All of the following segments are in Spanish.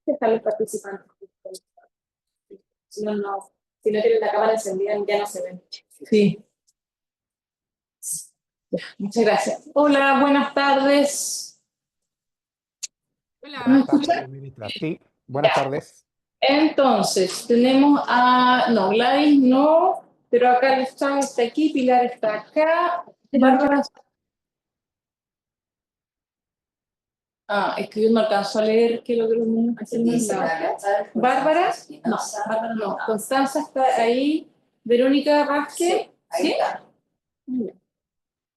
Dejar los participantes. Si no, si no tienen la cámara encendida, ya no se ven. Sí. Ya, muchas gracias. Hola, buenas tardes. Hola, ¿me escuchan? Sí, buenas tardes. Entonces, tenemos a... No, Gladys no, pero acá Alexandra está aquí, Pilar está acá, Bárbara... es que yo no alcanzo a leer qué es lo que los niños hacen. Bárbara, no, Bárbara no. Constanza está ahí, Verónica Vázquez, ¿sí?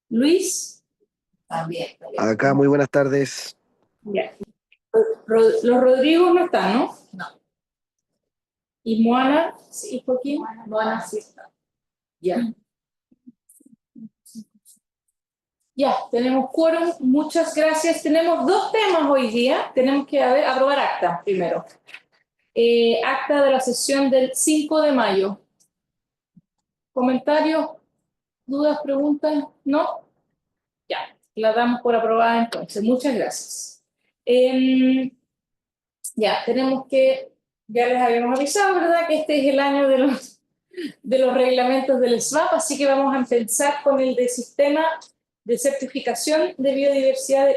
Luis. También. Acá, muy buenas tardes. Ya. Los Rodrigos no están, ¿no? No. ¿Y Moana? ¿Sí, Joaquín? Moana sí está. Ya. Ya, tenemos quórum, muchas gracias. Tenemos dos temas hoy día. Tenemos que aprobar acta primero. Acta de la sesión del 5 de mayo. ¿Comentarios? ¿Dudas? ¿Preguntas? ¿No? Ya, la damos por aprobada entonces. Muchas gracias. Ya, tenemos que, ya les habíamos avisado, ¿verdad? Que este es el año de los reglamentos del SBAP, así que vamos a empezar con el de Sistema de Certificación de Biodiversidad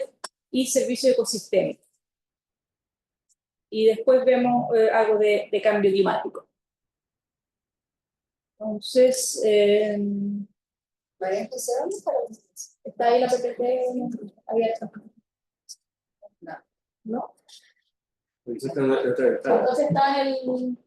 y Servicio Ecosistémico. Y después vemos algo de cambio climático. Entonces, ¿María empezar? ¿está ahí la PPT abierta? No. ¿No? Entonces está en el...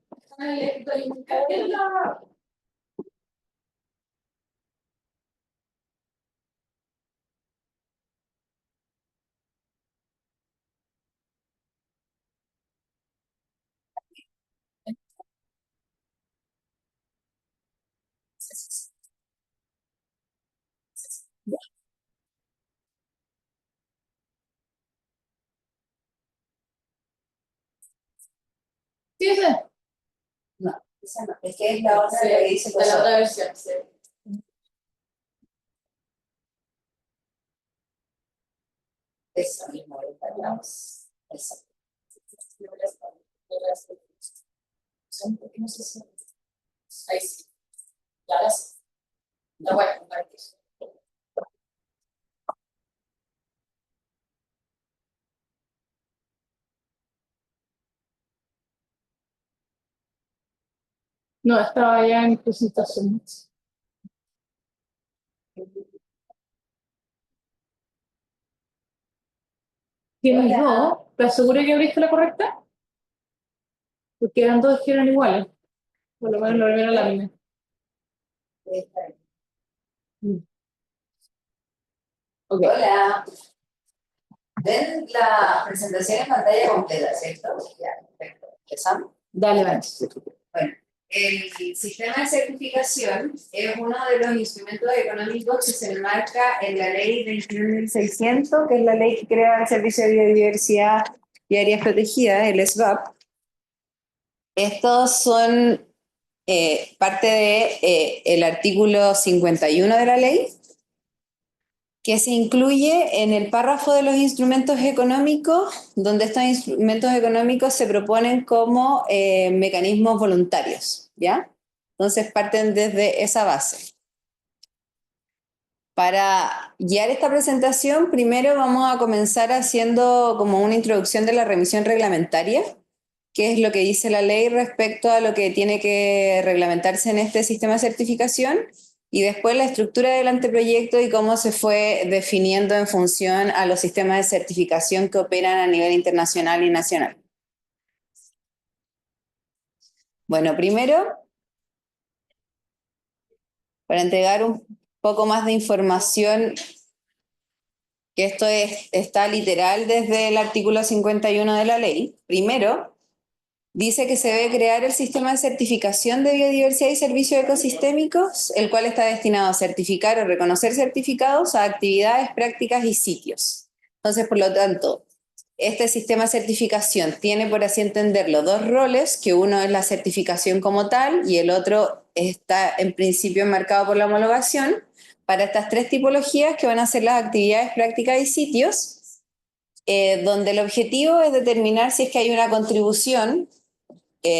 ¿Sí ese? No, esa no. Es que es la otra que dice de la otra versión. Sí. Esa misma, esa. No sé si... Ahí sí. Claras. La voy a compartir. No, estaba ya en presentación. ¿Tienes dos? ¿Estás segura que abriste la correcta? Porque eran dos que eran iguales. Por lo menos la primera lámina. Okay. Hola. Ven la presentación en pantalla completa, ¿cierto? Ya, perfecto. ¿Empezamos? Dale, Vance. Bueno, el sistema de certificación es uno de los instrumentos económicos que se enmarca en la ley 21.600, que es la ley que crea el Servicio de Biodiversidad y Áreas Protegidas, el SBAP. Estos son parte de el artículo 51 de la ley, que se incluye en el párrafo de los instrumentos económicos, donde estos instrumentos económicos se proponen como mecanismos voluntarios, ¿ya? Entonces parten desde esa base. Para guiar esta presentación, primero vamos a comenzar haciendo como una introducción de la remisión reglamentaria, que es lo que dice la ley respecto a lo que tiene que reglamentarse en este sistema de certificación, y después la estructura del anteproyecto y cómo se fue definiendo en función a los sistemas de certificación que operan a nivel internacional y nacional. Bueno, primero, para entregar un poco más de información, que esto está literal desde el artículo 51 de la ley, primero, dice que se debe crear el sistema de certificación de biodiversidad y servicios ecosistémicos, el cual está destinado a certificar o reconocer certificados a actividades, prácticas y sitios. Entonces, por lo tanto, este sistema de certificación tiene, por así entenderlo, dos roles, que uno es la certificación como tal y el otro está en principio enmarcado por la homologación, para estas tres tipologías que van a ser las actividades, prácticas y sitios. donde el objetivo es determinar si es que hay una contribución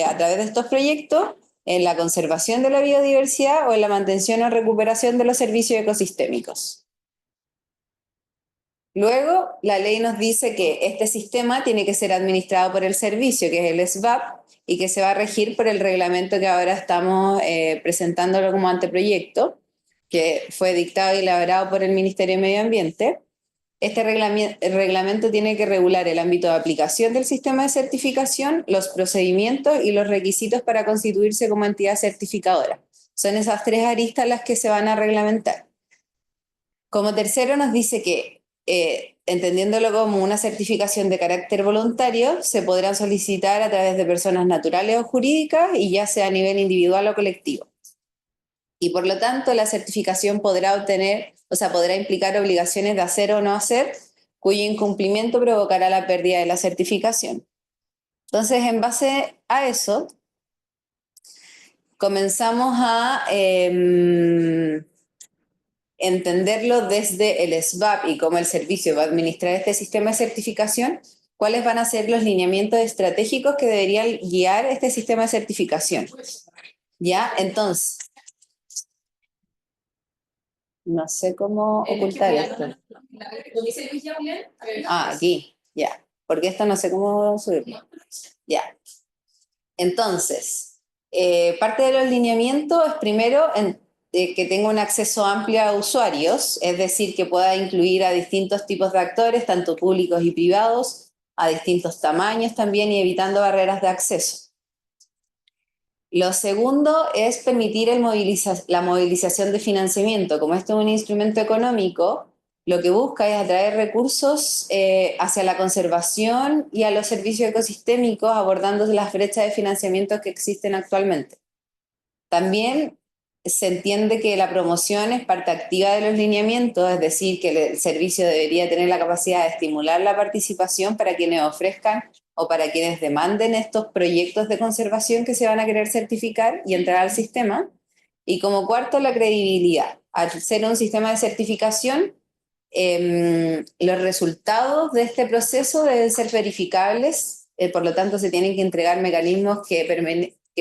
a través de estos proyectos en la conservación de la biodiversidad o en la mantención o recuperación de los servicios ecosistémicos. Luego, la ley nos dice que este sistema tiene que ser administrado por el servicio, que es el SVAP, y que se va a regir por el reglamento que ahora estamos presentándolo como anteproyecto, que fue dictado y elaborado por el Ministerio de Medio Ambiente. Este reglamento tiene que regular el ámbito de aplicación del sistema de certificación, los procedimientos y los requisitos para constituirse como entidad certificadora. Son esas tres aristas las que se van a reglamentar. Como tercero nos dice que, entendiéndolo como una certificación de carácter voluntario, se podrán solicitar a través de personas naturales o jurídicas y ya sea a nivel individual o colectivo. Y por lo tanto, la certificación podrá implicar obligaciones de hacer o no hacer, cuyo incumplimiento provocará la pérdida de la certificación. Entonces, en base a eso, comenzamos a entenderlo desde el SVAP y cómo el servicio va a administrar este sistema de certificación, cuáles van a ser los lineamientos estratégicos que deberían guiar este sistema de certificación. ¿Ya? Entonces, no sé cómo ocultar esto. Lo dice Luis Julián. Ah, aquí, ya. Porque esto no sé cómo subirlo. Ya. Entonces, parte de los lineamientos es primero que tenga un acceso amplio a usuarios, es decir, que pueda incluir a distintos tipos de actores, tanto públicos y privados, a distintos tamaños también y evitando barreras de acceso. Lo segundo es permitir la movilización de financiamiento. Como esto es un instrumento económico, lo que busca es atraer recursos hacia la conservación y a los servicios ecosistémicos, abordando las brechas de financiamiento que existen actualmente. También se entiende que la promoción es parte activa de los lineamientos, es decir, que el servicio debería tener la capacidad de estimular la participación para quienes ofrezcan o para quienes demanden estos proyectos de conservación que se van a querer certificar y entrar al sistema. Y como cuarto, la credibilidad. Al ser un sistema de certificación, los resultados de este proceso deben ser verificables, por lo tanto se tienen que entregar mecanismos que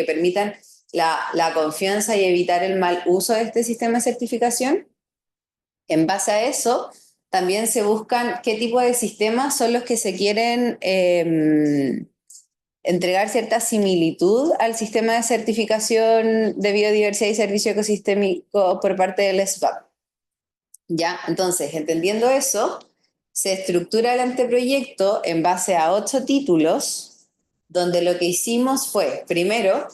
permitan la confianza y evitar el mal uso de este sistema de certificación. En base a eso, también se buscan qué tipo de sistemas son los que se quieren entregar cierta similitud al sistema de certificación de biodiversidad y servicio ecosistémico por parte del SVAP. ¿Ya? Entonces, entendiendo eso, se estructura el anteproyecto en base a 8 títulos, donde lo que hicimos fue, primero,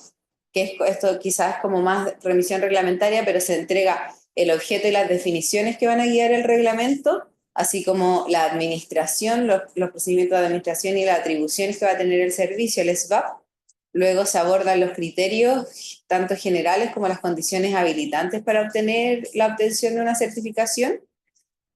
que esto quizás es como más remisión reglamentaria, pero se entrega el objeto y las definiciones que van a guiar el reglamento, así como la administración, los procedimientos de administración y las atribuciones que va a tener el servicio, el SVAP. Luego se abordan los criterios, tanto generales como las condiciones habilitantes para obtener la obtención de una certificación.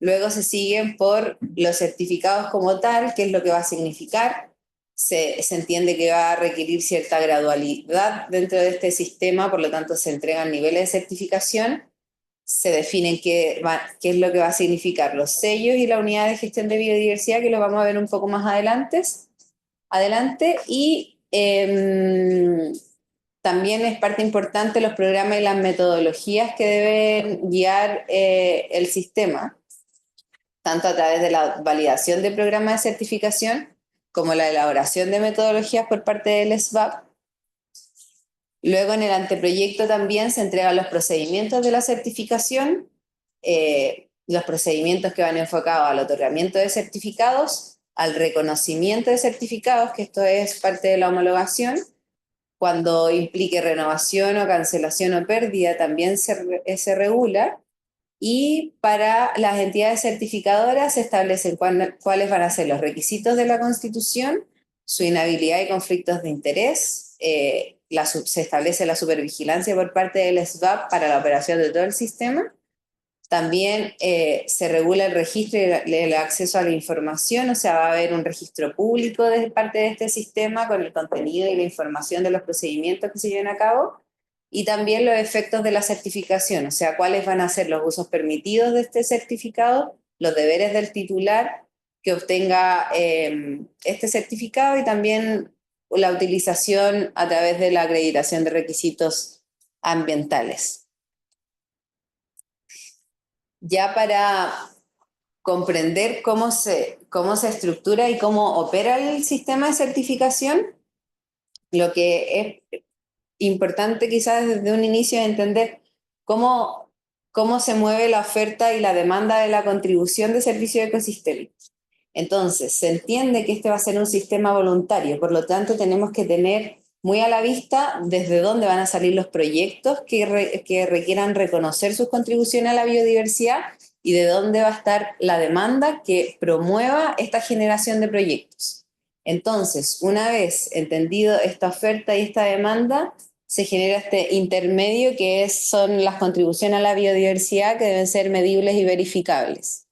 Luego se siguen por los certificados como tal, qué es lo que va a significar. Se entiende que va a requerir cierta gradualidad dentro de este sistema, por lo tanto se entregan niveles de certificación, se definen qué es lo que va a significar los sellos y la unidad de gestión de biodiversidad, que lo vamos a ver un poco más adelante, y también es parte importante los programas y las metodologías que deben guiar el sistema, tanto a través de la validación de programas de certificación como la elaboración de metodologías por parte del SVAP. Luego en el anteproyecto también se entregan los procedimientos de la certificación, los procedimientos que van enfocados al otorgamiento de certificados, al reconocimiento de certificados, que esto es parte de la homologación. Cuando implique renovación o cancelación o pérdida también se regula. Y para las entidades certificadoras se establecen cuáles van a ser los requisitos de la Constitución, su inhabilidad y conflictos de interés, se establece la supervigilancia por parte del SVAP para la operación de todo el sistema. También se regula el registro y el acceso a la información, o sea, va a haber un registro público de parte de este sistema con el contenido y la información de los procedimientos que se lleven a cabo. Y también los efectos de la certificación, o sea, cuáles van a ser los usos permitidos de este certificado, los deberes del titular, que obtenga este certificado y también la utilización a través de la acreditación de requisitos ambientales. Ya para comprender cómo se estructura y cómo opera el sistema de certificación, lo que es importante quizás desde un inicio es entender cómo se mueve la oferta y la demanda de la contribución de servicio ecosistémico. Entonces, se entiende que este va a ser un sistema voluntario, por lo tanto tenemos que tener muy a la vista desde dónde van a salir los proyectos que requieran reconocer sus contribuciones a la biodiversidad y de dónde va a estar la demanda que promueva esta generación de proyectos. Entonces, una vez entendido esta oferta y esta demanda, se genera este intermedio que son las contribuciones a la biodiversidad que deben ser medibles y verificables.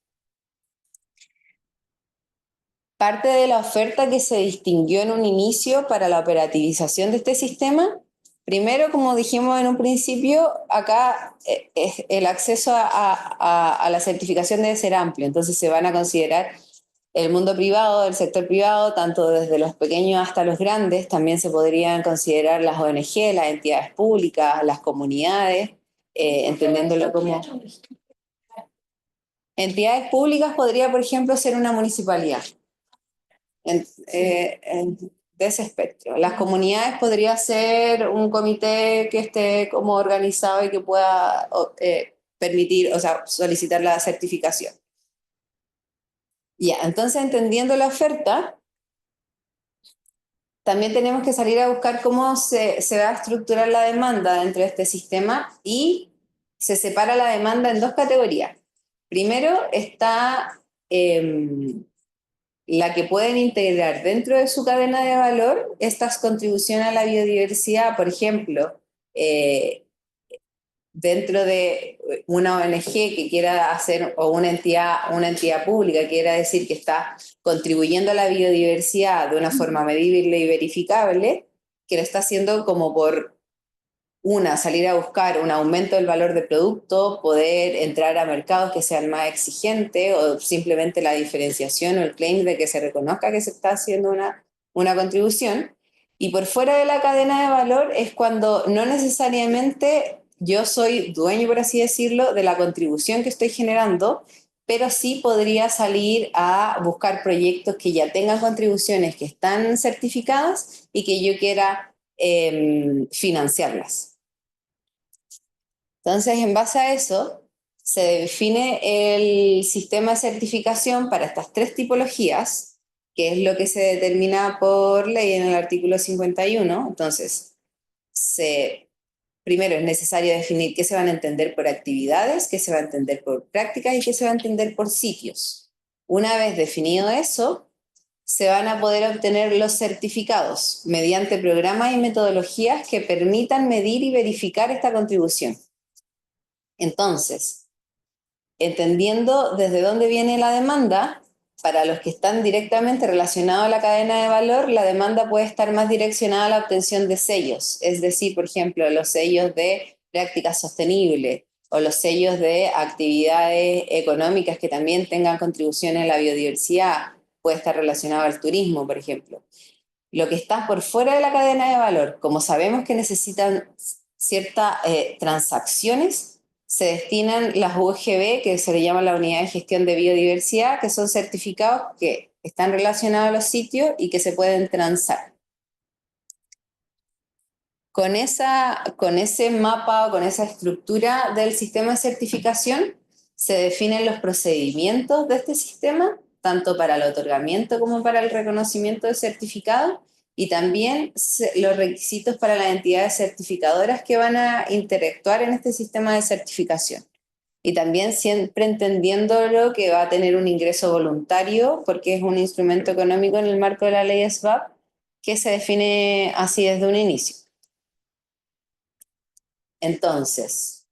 Parte de la oferta que se distinguió en un inicio para la operativización de este sistema, primero, como dijimos en un principio, acá el acceso a la certificación debe ser amplio, entonces se van a considerar el mundo privado, el sector privado, tanto desde los pequeños hasta los grandes, también se podrían considerar las ONG, las entidades públicas, las comunidades, entendiéndolo como... Entidades públicas podría, por ejemplo, ser una municipalidad. De ese espectro. Las comunidades podría ser un comité que esté como organizado y que pueda permitir, o sea, solicitar la certificación. Ya, entonces entendiendo la oferta, también tenemos que salir a buscar cómo se va a estructurar la demanda dentro de este sistema y se separa la demanda en dos categorías. Primero está la que pueden integrar dentro de su cadena de valor estas contribuciones a la biodiversidad, por ejemplo, dentro de una ONG que quiera hacer, o una entidad pública que quiera decir que está contribuyendo a la biodiversidad de una forma medible y verificable, que lo está haciendo como por salir a buscar un aumento del valor del producto, poder entrar a mercados que sean más exigentes o simplemente la diferenciación o el claim de que se reconozca que se está haciendo una contribución. Y por fuera de la cadena de valor es cuando no necesariamente yo soy dueño, por así decirlo, de la contribución que estoy generando, pero sí podría salir a buscar proyectos que ya tengan contribuciones que están certificadas y que yo quiera financiarlas. Entonces, en base a eso, se define el sistema de certificación para estas tres tipologías, que es lo que se determina por ley en el artículo 51. Entonces, primero es necesario definir qué se van a entender por actividades, qué se va a entender por prácticas y qué se va a entender por sitios. Una vez definido eso, se van a poder obtener los certificados mediante programas y metodologías que permitan medir y verificar esta contribución. Entonces, entendiendo desde dónde viene la demanda, para los que están directamente relacionados a la cadena de valor, la demanda puede estar más direccionada a la obtención de sellos, es decir, por ejemplo, los sellos de prácticas sostenibles o los sellos de actividades económicas que también tengan contribuciones a la biodiversidad, puede estar relacionado al turismo, por ejemplo. Lo que está por fuera de la cadena de valor, como sabemos que necesitan ciertas transacciones, se destinan las UGB, que se le llama la Unidad de Gestión de Biodiversidad, que son certificados que están relacionados a los sitios y que se pueden transar. Con ese mapa o con esa estructura del sistema de certificación, se definen los procedimientos de este sistema, tanto para el otorgamiento como para el reconocimiento de certificado, y también los requisitos para las entidades certificadoras que van a interactuar en este sistema de certificación. Y también siempre entendiéndolo que va a tener un ingreso voluntario, porque es un instrumento económico en el marco de la ley SBAP, que se define así desde un inicio. Entonces,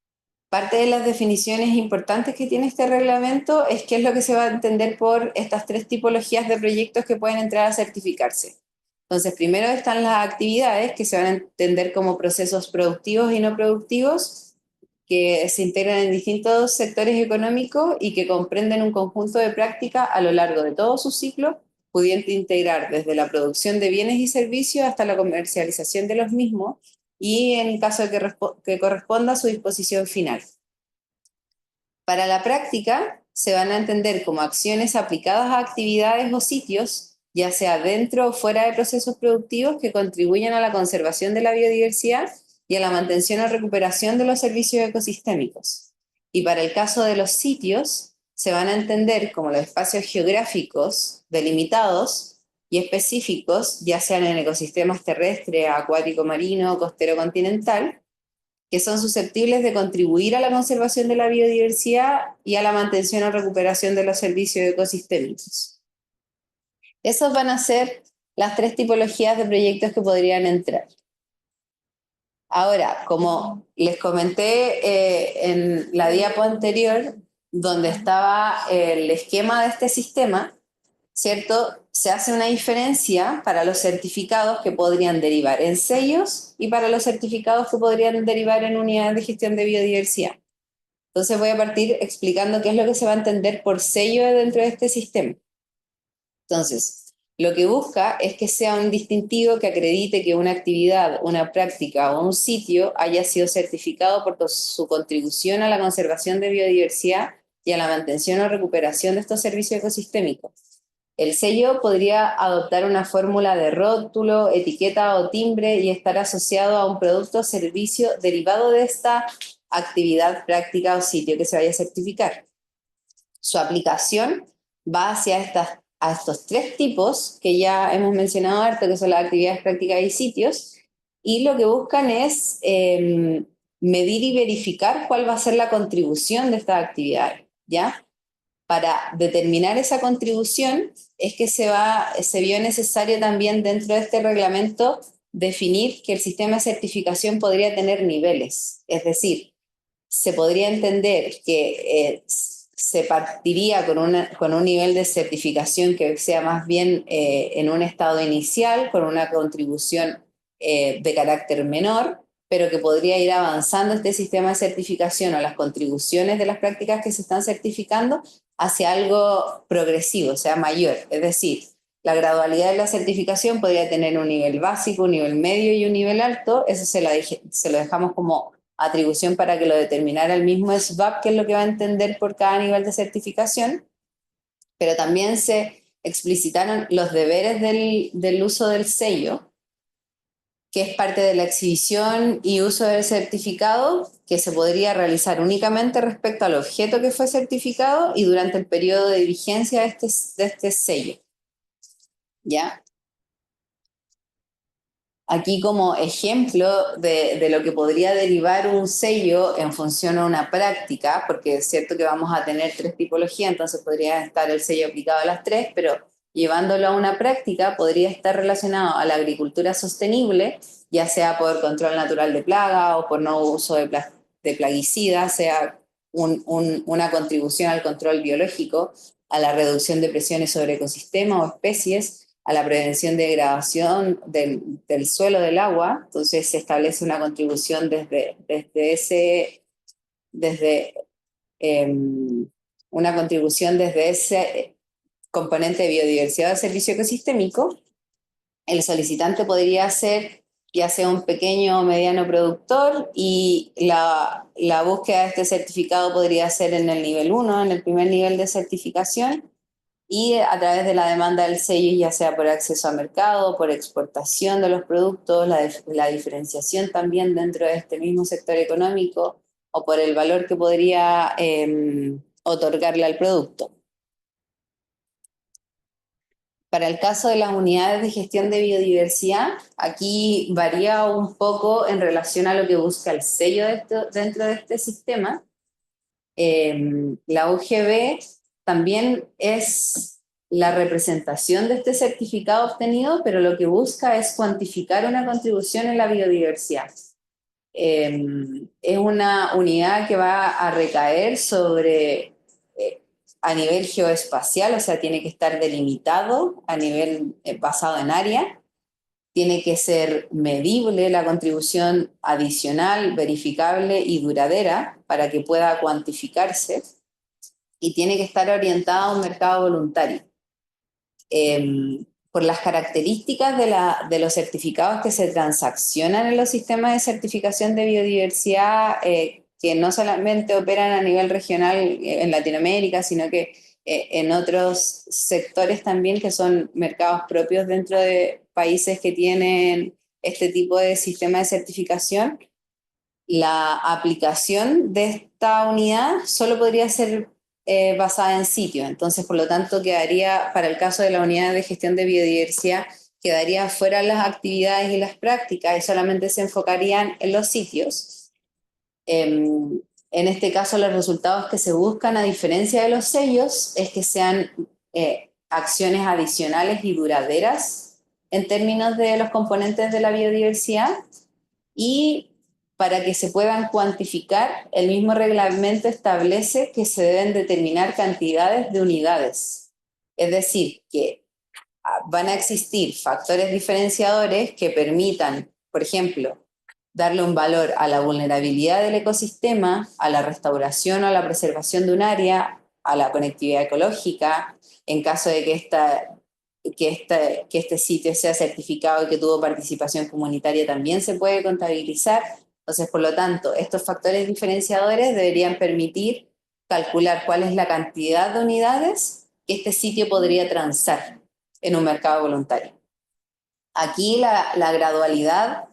parte de las definiciones importantes que tiene este reglamento es qué es lo que se va a entender por estas tres tipologías de proyectos que pueden entrar a certificarse. Entonces, primero están las actividades que se van a entender como procesos productivos y no productivos, que se integran en distintos sectores económicos y que comprenden un conjunto de prácticas a lo largo de todo su ciclo, pudiendo integrar desde la producción de bienes y servicios hasta la comercialización de los mismos y en caso de que corresponda a su disposición final. Para la práctica, se van a entender como acciones aplicadas a actividades o sitios, ya sea dentro o fuera de procesos productivos que contribuyen a la conservación de la biodiversidad y a la mantención o recuperación de los servicios ecosistémicos. Y para el caso de los sitios, se van a entender como los espacios geográficos delimitados y específicos, ya sean en ecosistemas terrestre, acuático, marino, costero, continental, que son susceptibles de contribuir a la conservación de la biodiversidad y a la mantención o recuperación de los servicios ecosistémicos. Esas van a ser las 3 tipologías de proyectos que podrían entrar. Ahora, como les comenté en la diapo anterior, donde estaba el esquema de este sistema, ¿cierto? Se hace una diferencia para los certificados que podrían derivar en sellos y para los certificados que podrían derivar en unidades de gestión de biodiversidad. Entonces voy a partir explicando qué es lo que se va a entender por sello dentro de este sistema. Entonces, lo que busca es que sea un distintivo que acredite que una actividad, una práctica o un sitio haya sido certificado por su contribución a la conservación de biodiversidad y a la mantención o recuperación de estos servicios ecosistémicos. El sello podría adoptar una fórmula de rótulo, etiqueta o timbre y estar asociado a un producto o servicio derivado de esta actividad, práctica o sitio que se vaya a certificar. Su aplicación va hacia estos 3 tipos que ya hemos mencionado harto, que son las actividades, prácticas y sitios, y lo que buscan es medir y verificar cuál va a ser la contribución de estas actividades, ¿ya? Para determinar esa contribución es que se vio necesario también dentro de este reglamento definir que el sistema de certificación podría tener niveles. Es decir, se podría entender que se partiría con un nivel de certificación que sea más bien en un estado inicial, con una contribución de carácter menor, pero que podría ir avanzando este sistema de certificación o las contribuciones de las prácticas que se están certificando hacia algo progresivo, o sea, mayor. Es decir, la gradualidad de la certificación podría tener un nivel básico, un nivel medio y un nivel alto. Eso se lo dejamos como atribución para que lo determinara el mismo SBAP, que es lo que va a entender por cada nivel de certificación, pero también se explicitaron los deberes del uso del sello, que es parte de la exhibición y uso del certificado, que se podría realizar únicamente respecto al objeto que fue certificado y durante el periodo de vigencia de este sello. ¿Ya? Aquí como ejemplo de lo que podría derivar un sello en función a una práctica, porque es cierto que vamos a tener 3 tipologías, entonces podría estar el sello aplicado a las 3, pero llevándolo a una práctica podría estar relacionado a la agricultura sostenible, ya sea por control natural de plaga o por no uso de plaguicidas, sea una contribución al control biológico, a la reducción de presiones sobre ecosistemas o especies, a la prevención de degradación del suelo del agua. Entonces se establece una contribución una contribución desde ese componente de biodiversidad del servicio ecosistémico. El solicitante podría ser ya sea un pequeño o mediano productor, y la búsqueda de este certificado podría ser en el nivel 1, en el primer nivel de certificación, y a través de la demanda del sello, ya sea por acceso a mercado, por exportación de los productos, la diferenciación también dentro de este mismo sector económico, o por el valor que podría otorgarle al producto. Para el caso de las unidades de gestión de biodiversidad, aquí varía un poco en relación a lo que busca el sello dentro de este sistema. La UGB también es la representación de este certificado obtenido, pero lo que busca es cuantificar una contribución en la biodiversidad. Es una unidad que va a recaer sobre, a nivel geoespacial, o sea, tiene que estar delimitado a nivel basado en área, tiene que ser medible la contribución adicional, verificable y duradera para que pueda cuantificarse, y tiene que estar orientada a un mercado voluntario. Por las características de los certificados que se transaccionan en los sistemas de certificación de biodiversidad, que no solamente operan a nivel regional en Latinoamérica, sino que en otros sectores también, que son mercados propios dentro de países que tienen este tipo de sistema de certificación, la aplicación de esta unidad solo podría ser basada en sitio. Entonces, por lo tanto, quedaría, para el caso de la unidad de gestión de biodiversidad, quedaría fuera las actividades y las prácticas y solamente se enfocarían en los sitios. En este caso, los resultados que se buscan, a diferencia de los sellos, es que sean acciones adicionales y duraderas en términos de los componentes de la biodiversidad, y para que se puedan cuantificar, el mismo reglamento establece que se deben determinar cantidades de unidades. Es decir, que van a existir factores diferenciadores que permitan, por ejemplo, darle un valor a la vulnerabilidad del ecosistema, a la restauración o a la preservación de un área, a la conectividad ecológica, en caso de que este sitio sea certificado y que tuvo participación comunitaria, también se puede contabilizar. Entonces, por lo tanto, estos factores diferenciadores deberían permitir calcular cuál es la cantidad de unidades que este sitio podría transar en un mercado voluntario. Aquí la gradualidad,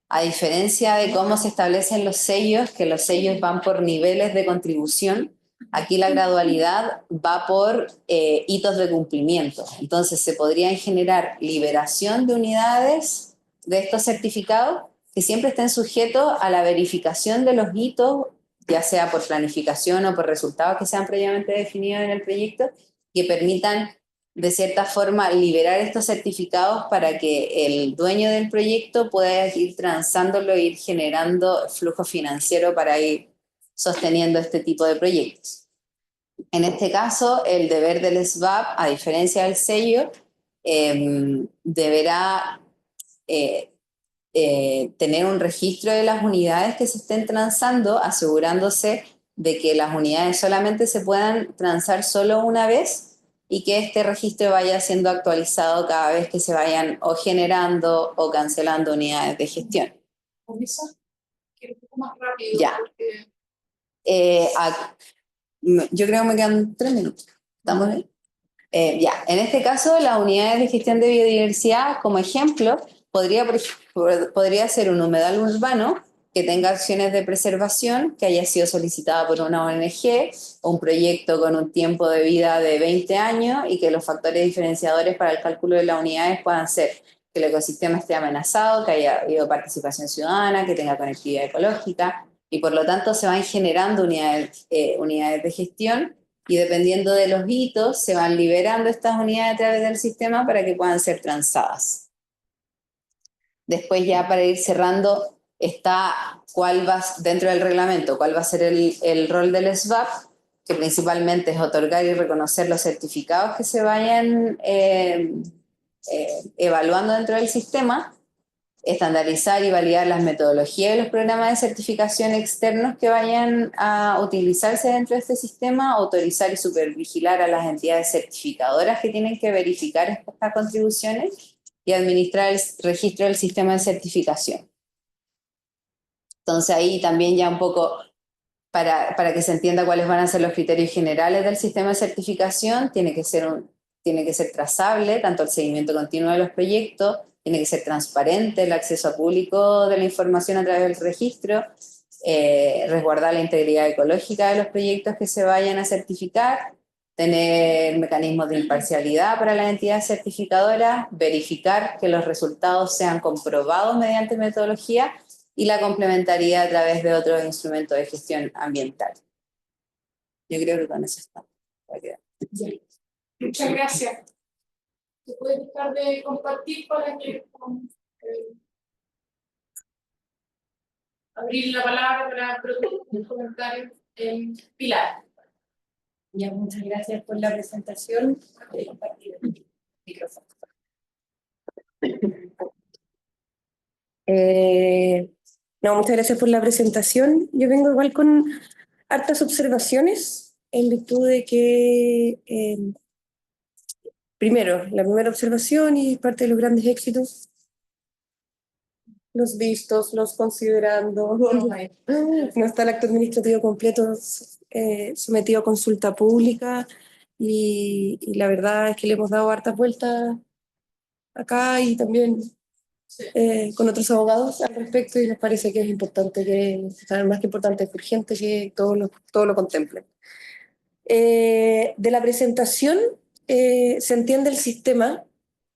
a diferencia de cómo se establecen los sellos, que los sellos van por niveles de contribución, aquí la gradualidad va por hitos de cumplimiento. Entonces se podrían generar liberación de unidades de estos certificados que siempre estén sujetos a la verificación de los hitos, ya sea por planificación o por resultados que sean previamente definidos en el proyecto, que permitan de cierta forma liberar estos certificados para que el dueño del proyecto pueda ir transándolo e ir generando flujo financiero para ir sosteniendo este tipo de proyectos. En este caso, el deber del SVAP, a diferencia del sello, deberá tener un registro de las unidades que se estén transando, asegurándose de que las unidades solamente se puedan transar solo una vez, y que este registro vaya siendo actualizado cada vez que se vayan o generando o cancelando unidades de gestión. Quiero un poco más rápido. Ya. Porque... Yo creo que me quedan 3 minutos. ¿Estamos bien? Ya, en este caso, las unidades de gestión de biodiversidad, como ejemplo, podría ser un humedal urbano que tenga acciones de preservación, que haya sido solicitada por una ONG, o un proyecto con un tiempo de vida de 20 años, y que los factores diferenciadores para el cálculo de las unidades puedan ser que el ecosistema esté amenazado, que haya habido participación ciudadana, que tenga conectividad ecológica, y por lo tanto se van generando unidades de gestión, y dependiendo de los hitos se van liberando estas unidades a través del sistema para que puedan ser transadas. Después, ya para ir cerrando, está cuál va dentro del reglamento, cuál va a ser el rol del SVAP, que principalmente es otorgar y reconocer los certificados que se vayan evaluando dentro del sistema, estandarizar y validar las metodologías de los programas de certificación externos que vayan a utilizarse dentro de este sistema, autorizar y supervigilar a las entidades certificadoras que tienen que verificar estas contribuciones, y administrar el registro del sistema de certificación. Entonces ahí también ya un poco, para que se entienda cuáles van a ser los criterios generales del sistema de certificación, tiene que ser trazable, tanto el seguimiento continuo de los proyectos, tiene que ser transparente el acceso a público de la información a través del registro, resguardar la integridad ecológica de los proyectos que se vayan a certificar, tener mecanismos de imparcialidad para las entidades certificadoras, verificar que los resultados sean comprobados mediante metodología, y la complementariedad a través de otros instrumentos de gestión ambiental. Yo creo que con eso está. Muchas gracias. ¿Se puede dejar de compartir para que abrir la palabra para preguntas, comentarios? Pilar. Ya, muchas gracias por la presentación. Compartir el micrófono. No, muchas gracias por la presentación. Yo vengo igual con hartas observaciones en virtud de que, primero, la primera observación y parte de los grandes éxitos, los vistos, los considerando, no está el acto administrativo completo sometido a consulta pública y la verdad es que le hemos dado hartas vueltas acá y también con otros abogados al respecto y nos parece que es importante, que, o sea, más que importante, es urgente que todo lo contemplen. De la presentación se entiende el sistema.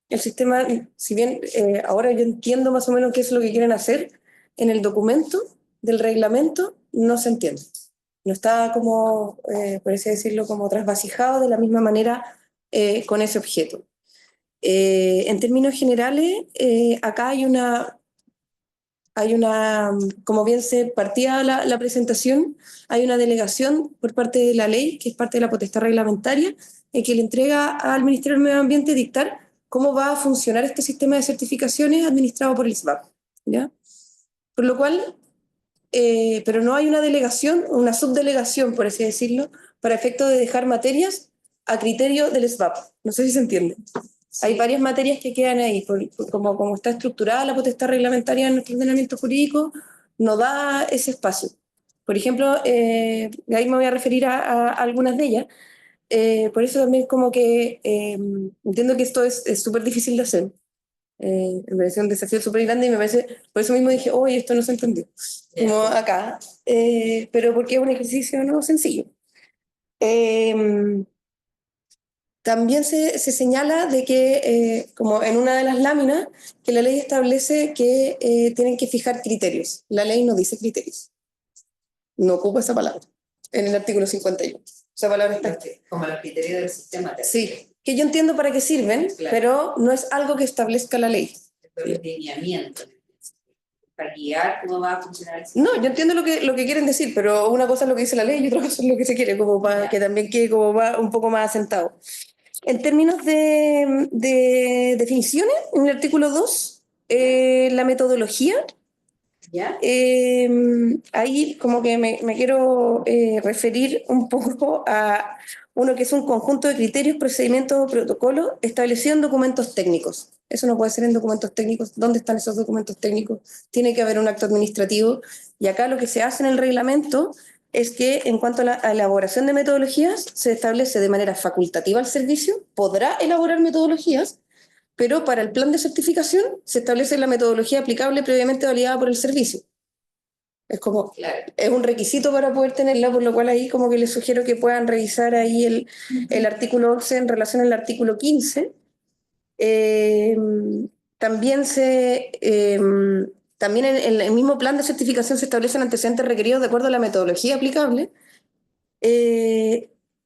El sistema, si bien ahora yo entiendo más o menos qué es lo que quieren hacer, en el documento del reglamento no se entiende. No está como, por así decirlo, como trasvasijado de la misma manera con ese objeto. En términos generales, acá hay una, como bien se partía la presentación, hay una delegación por parte de la ley, que es parte de la potestad reglamentaria, que le entrega al Ministerio del Medio Ambiente dictar cómo va a funcionar este sistema de certificaciones administrado por el SBAP, ¿ya? Por lo cual, pero no hay una delegación, una subdelegación, por así decirlo, para efecto de dejar materias a criterio del SBAP. No sé si se entiende. Hay varias materias que quedan ahí, como está estructurada la potestad reglamentaria en nuestro ordenamiento jurídico, no da ese espacio. Por ejemplo, ahí me voy a referir a algunas de ellas. Por eso también como que entiendo que esto es súper difícil de hacer. Me parece un desafío súper grande y me parece, por eso mismo dije, oye, esto no se entendió, como acá, pero porque es un ejercicio no sencillo. También se señala de que, como en una de las láminas, que la ley establece que tienen que fijar criterios. La ley no dice criterios. No ocupa esa palabra en el artículo 51. Esa palabra está aquí. Como los criterios del sistema. Sí, que yo entiendo para qué sirven, claro, pero no es algo que establezca la ley. El lineamiento. Para guiar cómo va a funcionar el sistema. No, yo entiendo lo que quieren decir, pero una cosa es lo que dice la ley y otra cosa es lo que se quiere, como para que también quede como un poco más asentado. En términos de definiciones, en el artículo 2, la metodología, ¿Ya? ahí como que me quiero referir un poco a uno que es un conjunto de criterios, procedimientos o protocolos establecidos en documentos técnicos. Eso no puede ser en documentos técnicos. ¿Dónde están esos documentos técnicos? Tiene que haber un acto administrativo. Y acá lo que se hace en el reglamento es que en cuanto a la elaboración de metodologías, se establece de manera facultativa al servicio, podrá elaborar metodologías, pero para el plan de certificación se establece la metodología aplicable previamente validada por el servicio. Es como, claro, es un requisito para poder tenerla, por lo cual ahí como que les sugiero que puedan revisar ahí el artículo 11 en relación al artículo 15. También también en el mismo plan de certificación se establecen antecedentes requeridos de acuerdo a la metodología aplicable.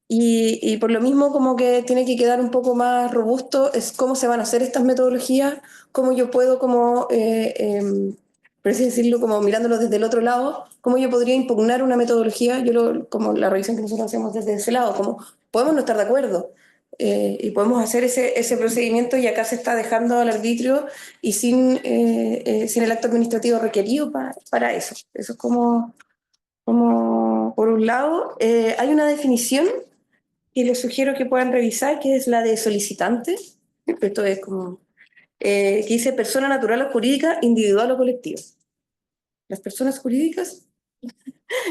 Y por lo mismo como que tiene que quedar un poco más robusto es cómo se van a hacer estas metodologías, cómo yo puedo como, por así decirlo, como mirándolo desde el otro lado, cómo yo podría impugnar una metodología, como la revisión que nosotros hacemos desde ese lado, como podemos no estar de acuerdo y podemos hacer ese procedimiento y acá se está dejando al arbitrio y sin el acto administrativo requerido para eso. Eso es como por un lado, hay una definición que les sugiero que puedan revisar, que es la de solicitante. Esto es como, que dice persona natural o jurídica, individual o colectiva. Las personas jurídicas,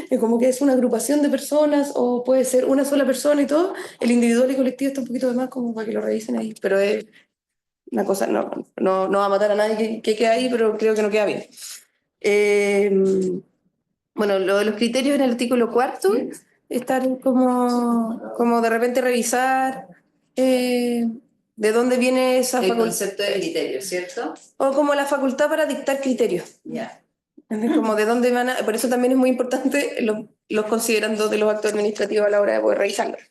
es como que es una agrupación de personas o puede ser una sola persona y todo. El individual y colectivo está un poquito de más como para que lo revisen ahí, pero es una cosa, no va a matar a nadie que quede ahí, pero creo que no queda bien. Bueno, lo de los criterios en el artículo 4, estar como de repente revisar de dónde viene esa el facultad. concepto de criterio, ¿cierto? O como la facultad para dictar criterios. Ya. Como de dónde van por eso también es muy importante los considerando de los actos administrativos a la hora de poder revisarlos.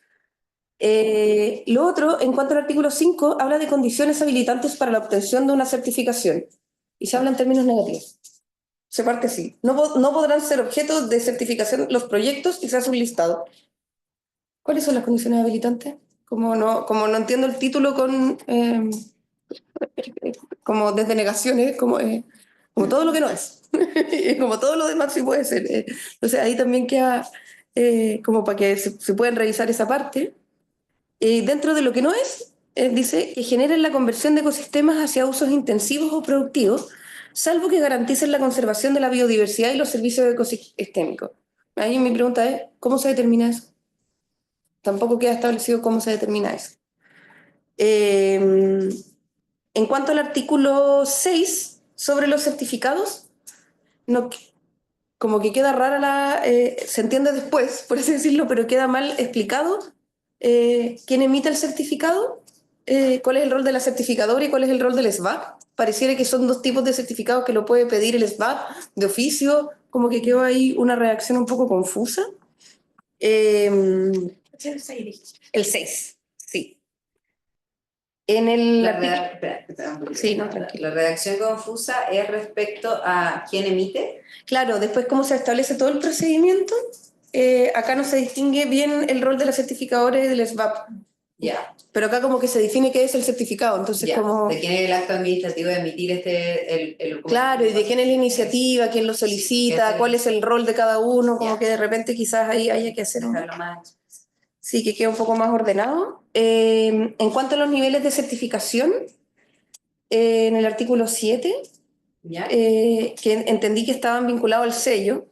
Lo otro, en cuanto al artículo 5, habla de condiciones habilitantes para la obtención de una certificación. Y se habla en términos negativos. Se parte así. No podrán ser objeto de certificación los proyectos y se hace un listado. ¿Cuáles son las condiciones habilitantes? Como no entiendo el título como desde negaciones, como todo lo que no es, como todo lo demás sí puede ser. Entonces ahí también queda como para que se puedan revisar esa parte. Dentro de lo que no es, dice que generen la conversión de ecosistemas hacia usos intensivos o productivos, salvo que garanticen la conservación de la biodiversidad y los servicios ecosistémicos. Ahí mi pregunta es, ¿cómo se determina eso? Tampoco queda establecido cómo se determina eso. En cuanto al artículo 6 sobre los certificados, no, como que queda rara se entiende después, por así decirlo, pero queda mal explicado quién emite el certificado, cuál es el rol de la certificadora y cuál es el rol del SBAP. Pareciera que son dos tipos de certificados que lo puede pedir el SBAP de oficio, como que quedó ahí una redacción un poco confusa. El 6, sí. En el Sí, no, tranquilo. La redacción confusa es respecto a quién emite. Claro, después cómo se establece todo el procedimiento, acá no se distingue bien el rol de la certificadora y del SBAP. Ya. Pero acá como que se define qué es el certificado, entonces Ya. como... ¿De quién es el acto administrativo de emitir el documento? Claro, y de quién es la iniciativa, quién lo solicita, Sí, cuál es el rol de cada uno, como Ya. que de repente quizás ahí haya que hacer un... Dejarlo más. Sí, que quede un poco más ordenado. En cuanto a los niveles de certificación, en el artículo 7, ¿Ya? que entendí que estaban vinculados al sello,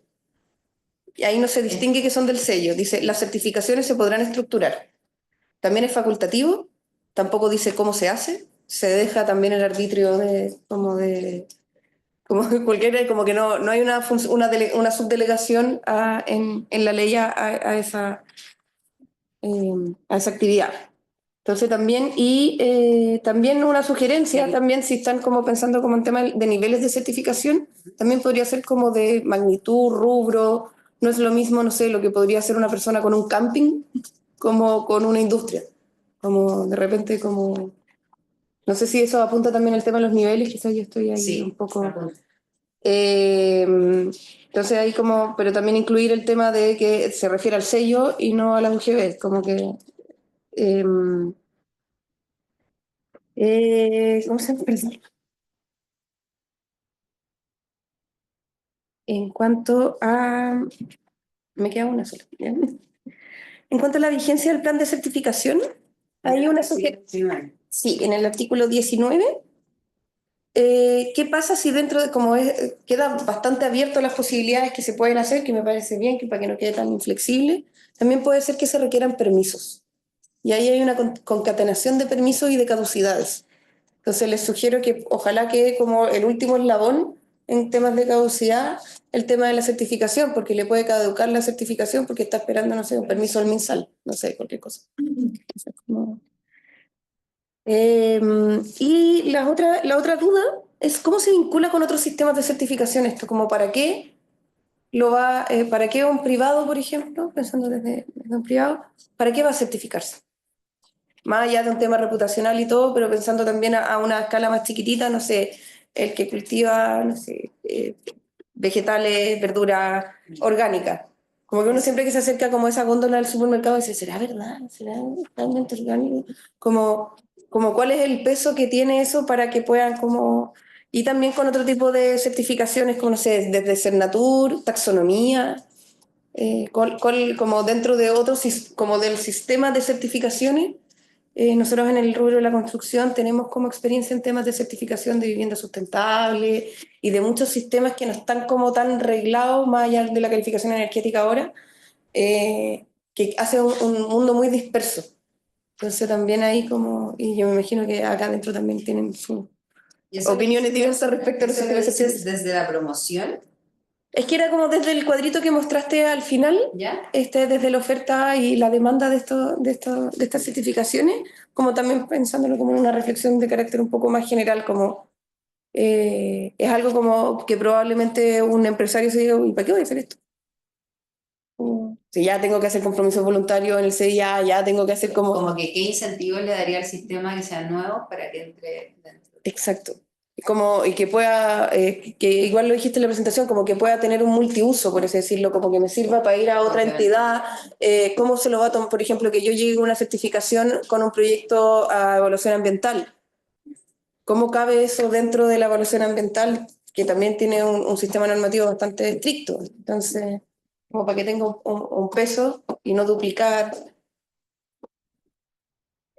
y ahí no se distingue que son del sello. Dice, las certificaciones se podrán estructurar. También es facultativo, tampoco dice cómo se hace, se deja también el arbitrio como cualquiera, como que no hay una subdelegación en la ley a esa actividad. Entonces también, también una sugerencia, también si están como pensando como en tema de niveles de certificación, también podría ser como de magnitud, rubro, no es lo mismo, no sé, lo que podría hacer una persona con un camping como con una industria, como de repente como, no sé si eso apunta también al tema de los niveles, quizás yo estoy ahí un poco... apunta. Entonces ahí como, pero también incluir el tema de que se refiere al sello y no a la UGB, como que... ¿cómo se llama? Perdón. En cuanto a... Me queda una sola. ¿Ya? En cuanto a la vigencia del plan de certificación, hay una sugerencia. Sí, en el artículo 19. ¿Qué pasa si dentro de, como es, queda bastante abierto las posibilidades que se pueden hacer, que me parece bien, que para que no quede tan inflexible, también puede ser que se requieran permisos. Y ahí hay una concatenación de permisos y de caducidades. Entonces les sugiero que ojalá quede como el último eslabón en temas de caducidad el tema de la certificación, porque le puede caducar la certificación porque está esperando, no sé, un permiso del MinSal, no sé, cualquier cosa. Entonces, como... y la otra duda es cómo se vincula con otros sistemas de certificación esto, como para qué para qué un privado, por ejemplo, pensando desde un privado, para qué va a certificarse. Más allá de un tema reputacional y todo, pero pensando también a una escala más chiquitita, no sé, el que cultiva, no sé, vegetales, verduras orgánicas. Como que uno siempre que se acerca como a esa góndola del supermercado dice, ¿será verdad? ¿Será realmente orgánico? Como cuál es el peso que tiene eso para que puedan como... Y también con otro tipo de certificaciones, como no sé, desde Cernatur, taxonomía, como dentro de otros, como del sistema de certificaciones. Nosotros en el rubro de la construcción tenemos como experiencia en temas de certificación de vivienda sustentable y de muchos sistemas que no están como tan reglados, más allá de la calificación energética ahora, que hace un mundo muy disperso. Entonces también ahí como, y yo me imagino que acá adentro también tienen sus opiniones diversas respecto a los sistemas de certificación. ¿Desde la promoción? Es que era como desde el cuadrito que mostraste al final, ¿Ya? desde la oferta y la demanda de estas certificaciones, como también pensándolo como en una reflexión de carácter un poco más general, como es algo como que probablemente un empresario se diga, ¿y para qué voy a hacer esto? Si ya tengo que hacer compromisos voluntarios en el CDA, ya tengo que hacer como... Como que qué incentivos le daría al sistema que sean nuevos para que entre dentro. Exacto. Y que pueda, que igual lo dijiste en la presentación, como que pueda tener un multiuso, por así decirlo, como que me sirva para ir a otra entidad. ¿Cómo se lo va a tomar? Por ejemplo, que yo llegue a una certificación con un proyecto a evaluación ambiental. ¿Cómo cabe eso dentro de la evaluación ambiental? que también tiene un sistema normativo bastante estricto. Entonces, como para que tenga un peso y no duplicar.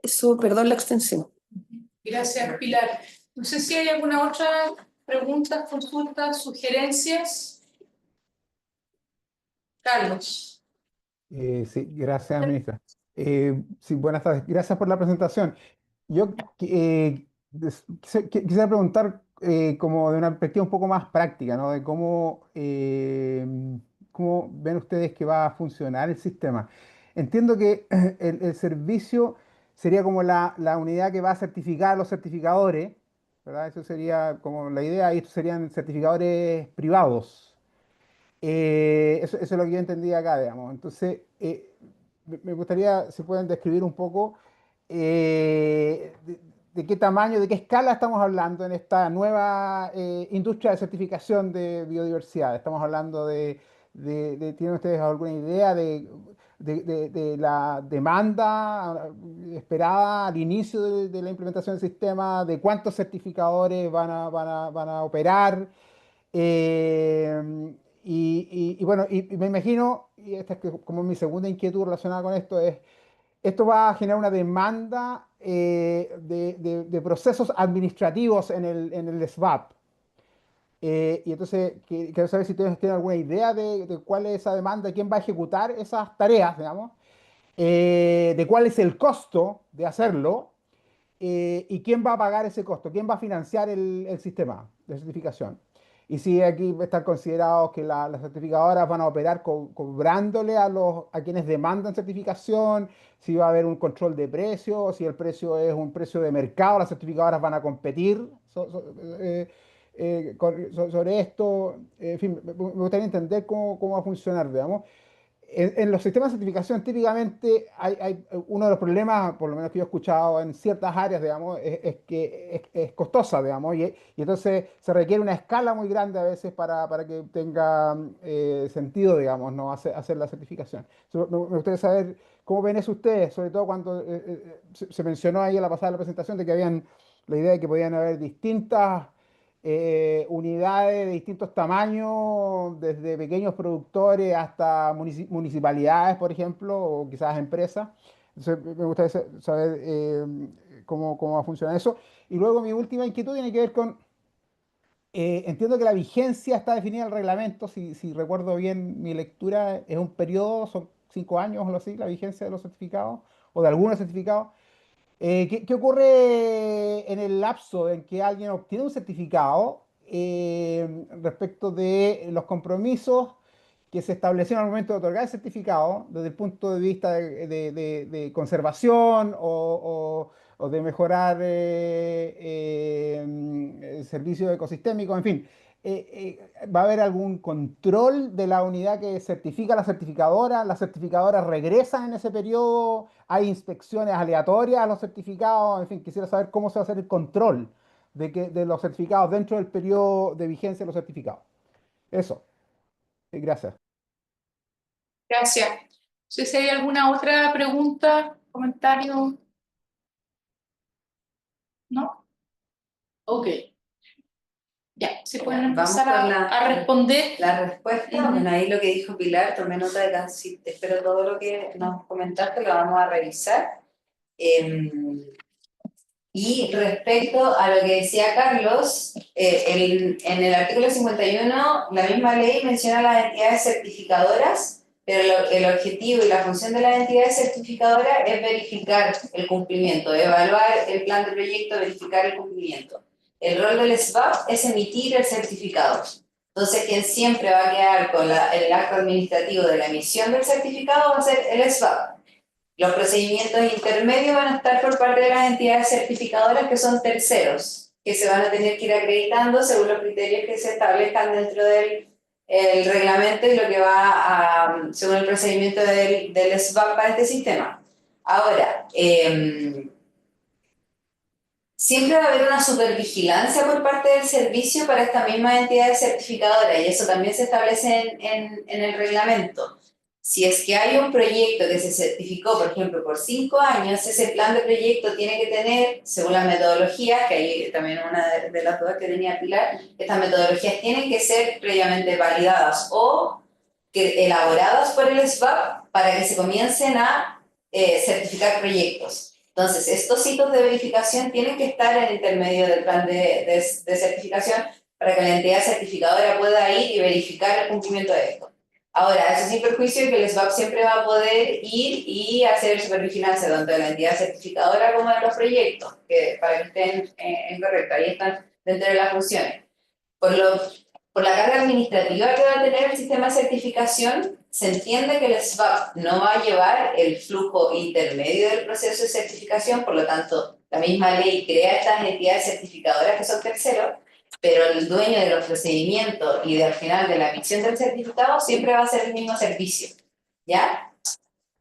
Eso, perdón la extensión. Gracias, Pilar. No sé si hay alguna otra pregunta, consulta, sugerencias. Carlos. Sí, gracias, ministra. Sí, buenas tardes. Gracias por la presentación. Yo quisiera preguntar como de una perspectiva un poco más práctica, ¿no? De cómo ven ustedes que va a funcionar el sistema. Entiendo que el servicio sería como la unidad que va a certificar a los certificadores, ¿verdad? Eso sería como la idea, y estos serían certificadores privados. Eso es lo que yo entendía acá, digamos. Entonces, me gustaría, si pueden describir un poco de qué tamaño, de qué escala estamos hablando en esta nueva industria de certificación de biodiversidad. Estamos hablando ¿tienen ustedes alguna idea de la demanda esperada al inicio de la implementación del sistema, de cuántos certificadores van a operar? Y bueno, y me imagino, y esta es como mi segunda inquietud relacionada con esto, esto va a generar una demanda de procesos administrativos en el SBAP. Y entonces, quiero saber si ustedes tienen alguna idea de cuál es esa demanda, quién va a ejecutar esas tareas, digamos, de cuál es el costo de hacerlo, y quién va a pagar ese costo, quién va a financiar el sistema de certificación. Y si aquí están considerados que las certificadoras van a operar cobrándole a quienes demandan certificación, si va a haber un control de precio, si el precio es un precio de mercado, las certificadoras van a competir sobre esto. En fin, me gustaría entender cómo va a funcionar, digamos. En los sistemas de certificación típicamente hay uno de los problemas, por lo menos que yo he escuchado en ciertas áreas, digamos, es que es costosa, digamos, y entonces se requiere una escala muy grande a veces para que tenga sentido, digamos, ¿no? Hacer la certificación. Me gustaría saber cómo ven eso ustedes, sobre todo cuando se mencionó ahí en la pasada de la presentación de que habían la idea de que podían haber distintas unidades de distintos tamaños, desde pequeños productores hasta municipalidades, por ejemplo, o quizás empresas. Entonces, me gustaría saber cómo va a funcionar eso. Y luego mi última inquietud tiene que ver con, entiendo que la vigencia está definida en el reglamento, si recuerdo bien mi lectura, es un periodo, son 5 años o algo así, la vigencia de los certificados, o de algunos certificados. ¿Qué ocurre en el lapso en que alguien obtiene un certificado respecto de los compromisos que se establecieron al momento de otorgar el certificado desde el punto de vista de conservación o de mejorar el servicio ecosistémico, en fin? ¿Va a haber algún control de la unidad que certifica la certificadora? ¿Las certificadoras regresan en ese periodo? ¿Hay inspecciones aleatorias a los certificados? En fin, quisiera saber cómo se va a hacer el control de los certificados dentro del periodo de vigencia de los certificados. Eso. Gracias. Gracias. No sé si hay alguna otra pregunta, comentario. ¿No? Ok. Ya, se pueden Vamos empezar con a responder. la respuesta. Ujú. Bueno, ahí lo que dijo Pilar, tomé nota de casi, espero todo lo que nos comentaste, lo vamos a revisar. Y respecto a lo que decía Carlos, en el artículo 51, la misma ley menciona las entidades certificadoras, pero el objetivo y la función de las entidades certificadoras es verificar el cumplimiento, evaluar el plan de proyecto, verificar el cumplimiento. El rol del SBAP es emitir el certificado. Entonces, quien siempre va a quedar con el acto administrativo de la emisión del certificado va a ser el SBAP. Los procedimientos intermedios van a estar por parte de las entidades certificadoras, que son terceros, que se van a tener que ir acreditando según los criterios que se establezcan dentro del reglamento y lo que va según el procedimiento del SBAP para este sistema. Ahora, siempre va a haber una supervigilancia por parte del servicio para estas mismas entidades certificadoras, y eso también se establece en el reglamento. si es que hay un proyecto que se certificó, por ejemplo, por 5 años, ese plan de proyecto tiene que tener, según la metodología, que ahí también una de las dudas que tenía Pilar, estas metodologías tienen que ser previamente validadas o que, elaboradas por el SBAP para que se comiencen a certificar proyectos. Entonces, estos hitos de verificación tienen que estar en el intermedio del plan de certificación para que la entidad certificadora pueda ir y verificar el cumplimiento de esto. Ahora, eso sin perjuicio que el SBAP siempre va a poder ir y hacer supervigilancia tanto de la entidad certificadora como de los proyectos, que, para que estén en correcto, ahí están dentro de las funciones. Por la carga administrativa que va a tener el sistema de certificación, se entiende que el SBAP no va a llevar el flujo intermedio del proceso de certificación, por lo tanto, la misma ley crea estas entidades certificadoras que son terceros, pero el dueño de los procedimientos y al final de la emisión del certificado siempre va a ser el mismo servicio, ¿ya?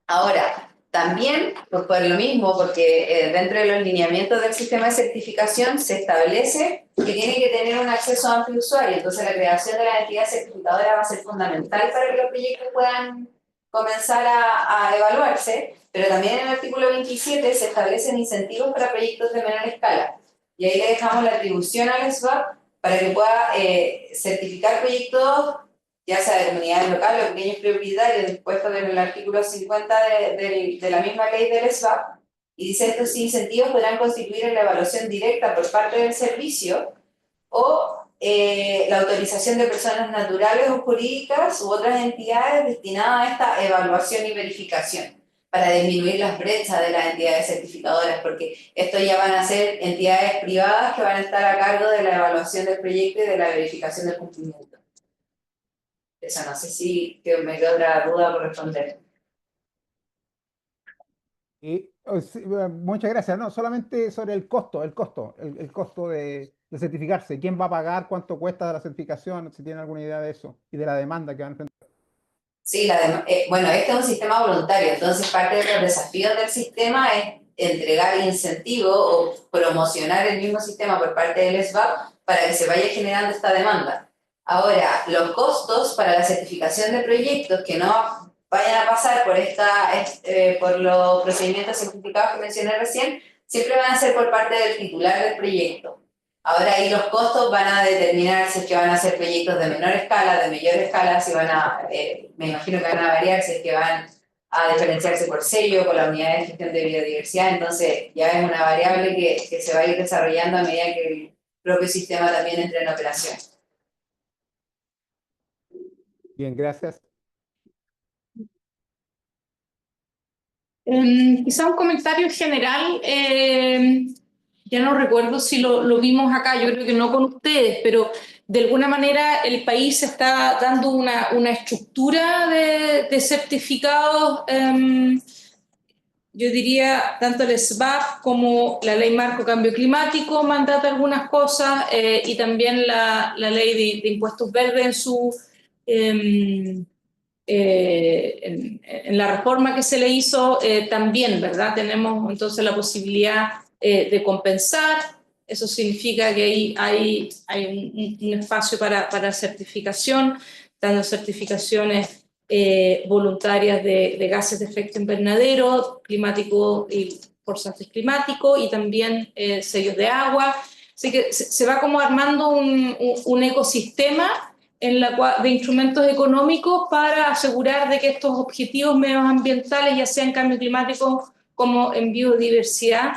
Ahora, también, pues por lo mismo, porque dentro de los lineamientos del sistema de certificación se establece que tiene que tener un acceso amplio usuario, entonces la creación de la entidad certificadora va a ser fundamental para que los proyectos puedan comenzar a evaluarse, pero también en el artículo 27 se establecen incentivos para proyectos de menor escala, y ahí le dejamos la atribución al SBAP para que pueda certificar proyectos, ya sea de comunidades locales o pequeños propietarios, dispuestos en el artículo 50 de la misma ley del SBAP, y dice estos incentivos podrán constituir en la evaluación directa por parte del servicio o la autorización de personas naturales o jurídicas u otras entidades destinadas a esta evaluación y verificación, para disminuir las brechas de las entidades certificadoras, porque esto ya van a ser entidades privadas que van a estar a cargo de la evaluación del proyecto y de la verificación del cumplimiento. Eso no sé si que me queda otra duda por responder. Muchas gracias. No, solamente sobre el costo, el costo de certificarse. ¿Quién va a pagar? ¿Cuánto cuesta la certificación? Si tiene alguna idea de eso y de la demanda que van a enfrentar. Sí, bueno, este es un sistema voluntario, entonces parte de los desafíos del sistema es entregar incentivo o promocionar el mismo sistema por parte del SBAP para que se vaya generando esta demanda. Ahora, los costos para la certificación de proyectos que no vayan a pasar por los procedimientos simplificados que mencioné recién, siempre van a ser por parte del titular del proyecto. Ahora ahí los costos van a determinar si es que van a ser proyectos de menor escala, de mayor escala, si van a, me imagino que van a variar, si es que van a diferenciarse por sello, por la unidad de gestión de biodiversidad, entonces ya es una variable que se va a ir desarrollando a medida que el propio sistema también entre en operación. Bien, gracias. Quizá un comentario general, ya no recuerdo si lo vimos acá, yo creo que no con ustedes, pero de alguna manera el país está dando una estructura de certificados, yo diría tanto el SBAP como la Ley Marco Cambio Climático mandata algunas cosas y también la Ley de Impuestos Verdes en su... en la reforma que se le hizo también, ¿verdad? Tenemos entonces la posibilidad de compensar, eso significa que hay un espacio para certificación, dando certificaciones voluntarias de gases de efecto invernadero, climático y porcentaje climático, y también sellos de agua. Así que se va como armando un ecosistema de instrumentos económicos para asegurar de que estos objetivos medioambientales, ya sea en cambio climático como en biodiversidad,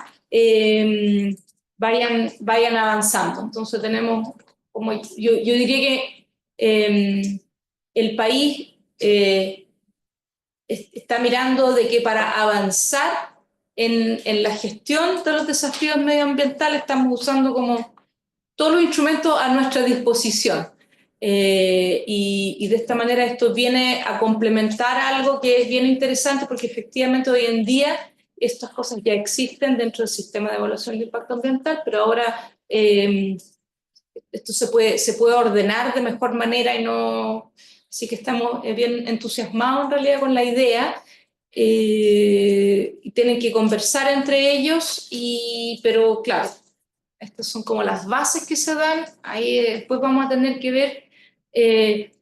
vayan avanzando. Entonces tenemos, como yo diría que el país está mirando de que para avanzar en la gestión de los desafíos medioambientales estamos usando como todos los instrumentos a nuestra disposición. Y de esta manera esto viene a complementar algo que es bien interesante, porque efectivamente hoy en día estas cosas ya existen dentro del sistema de evaluación de impacto ambiental, pero ahora esto se puede ordenar de mejor manera y no... Así que estamos bien entusiasmados en realidad con la idea. Y tienen que conversar entre ellos, pero claro, estas son como las bases que se dan. Ahí después vamos a tener que ver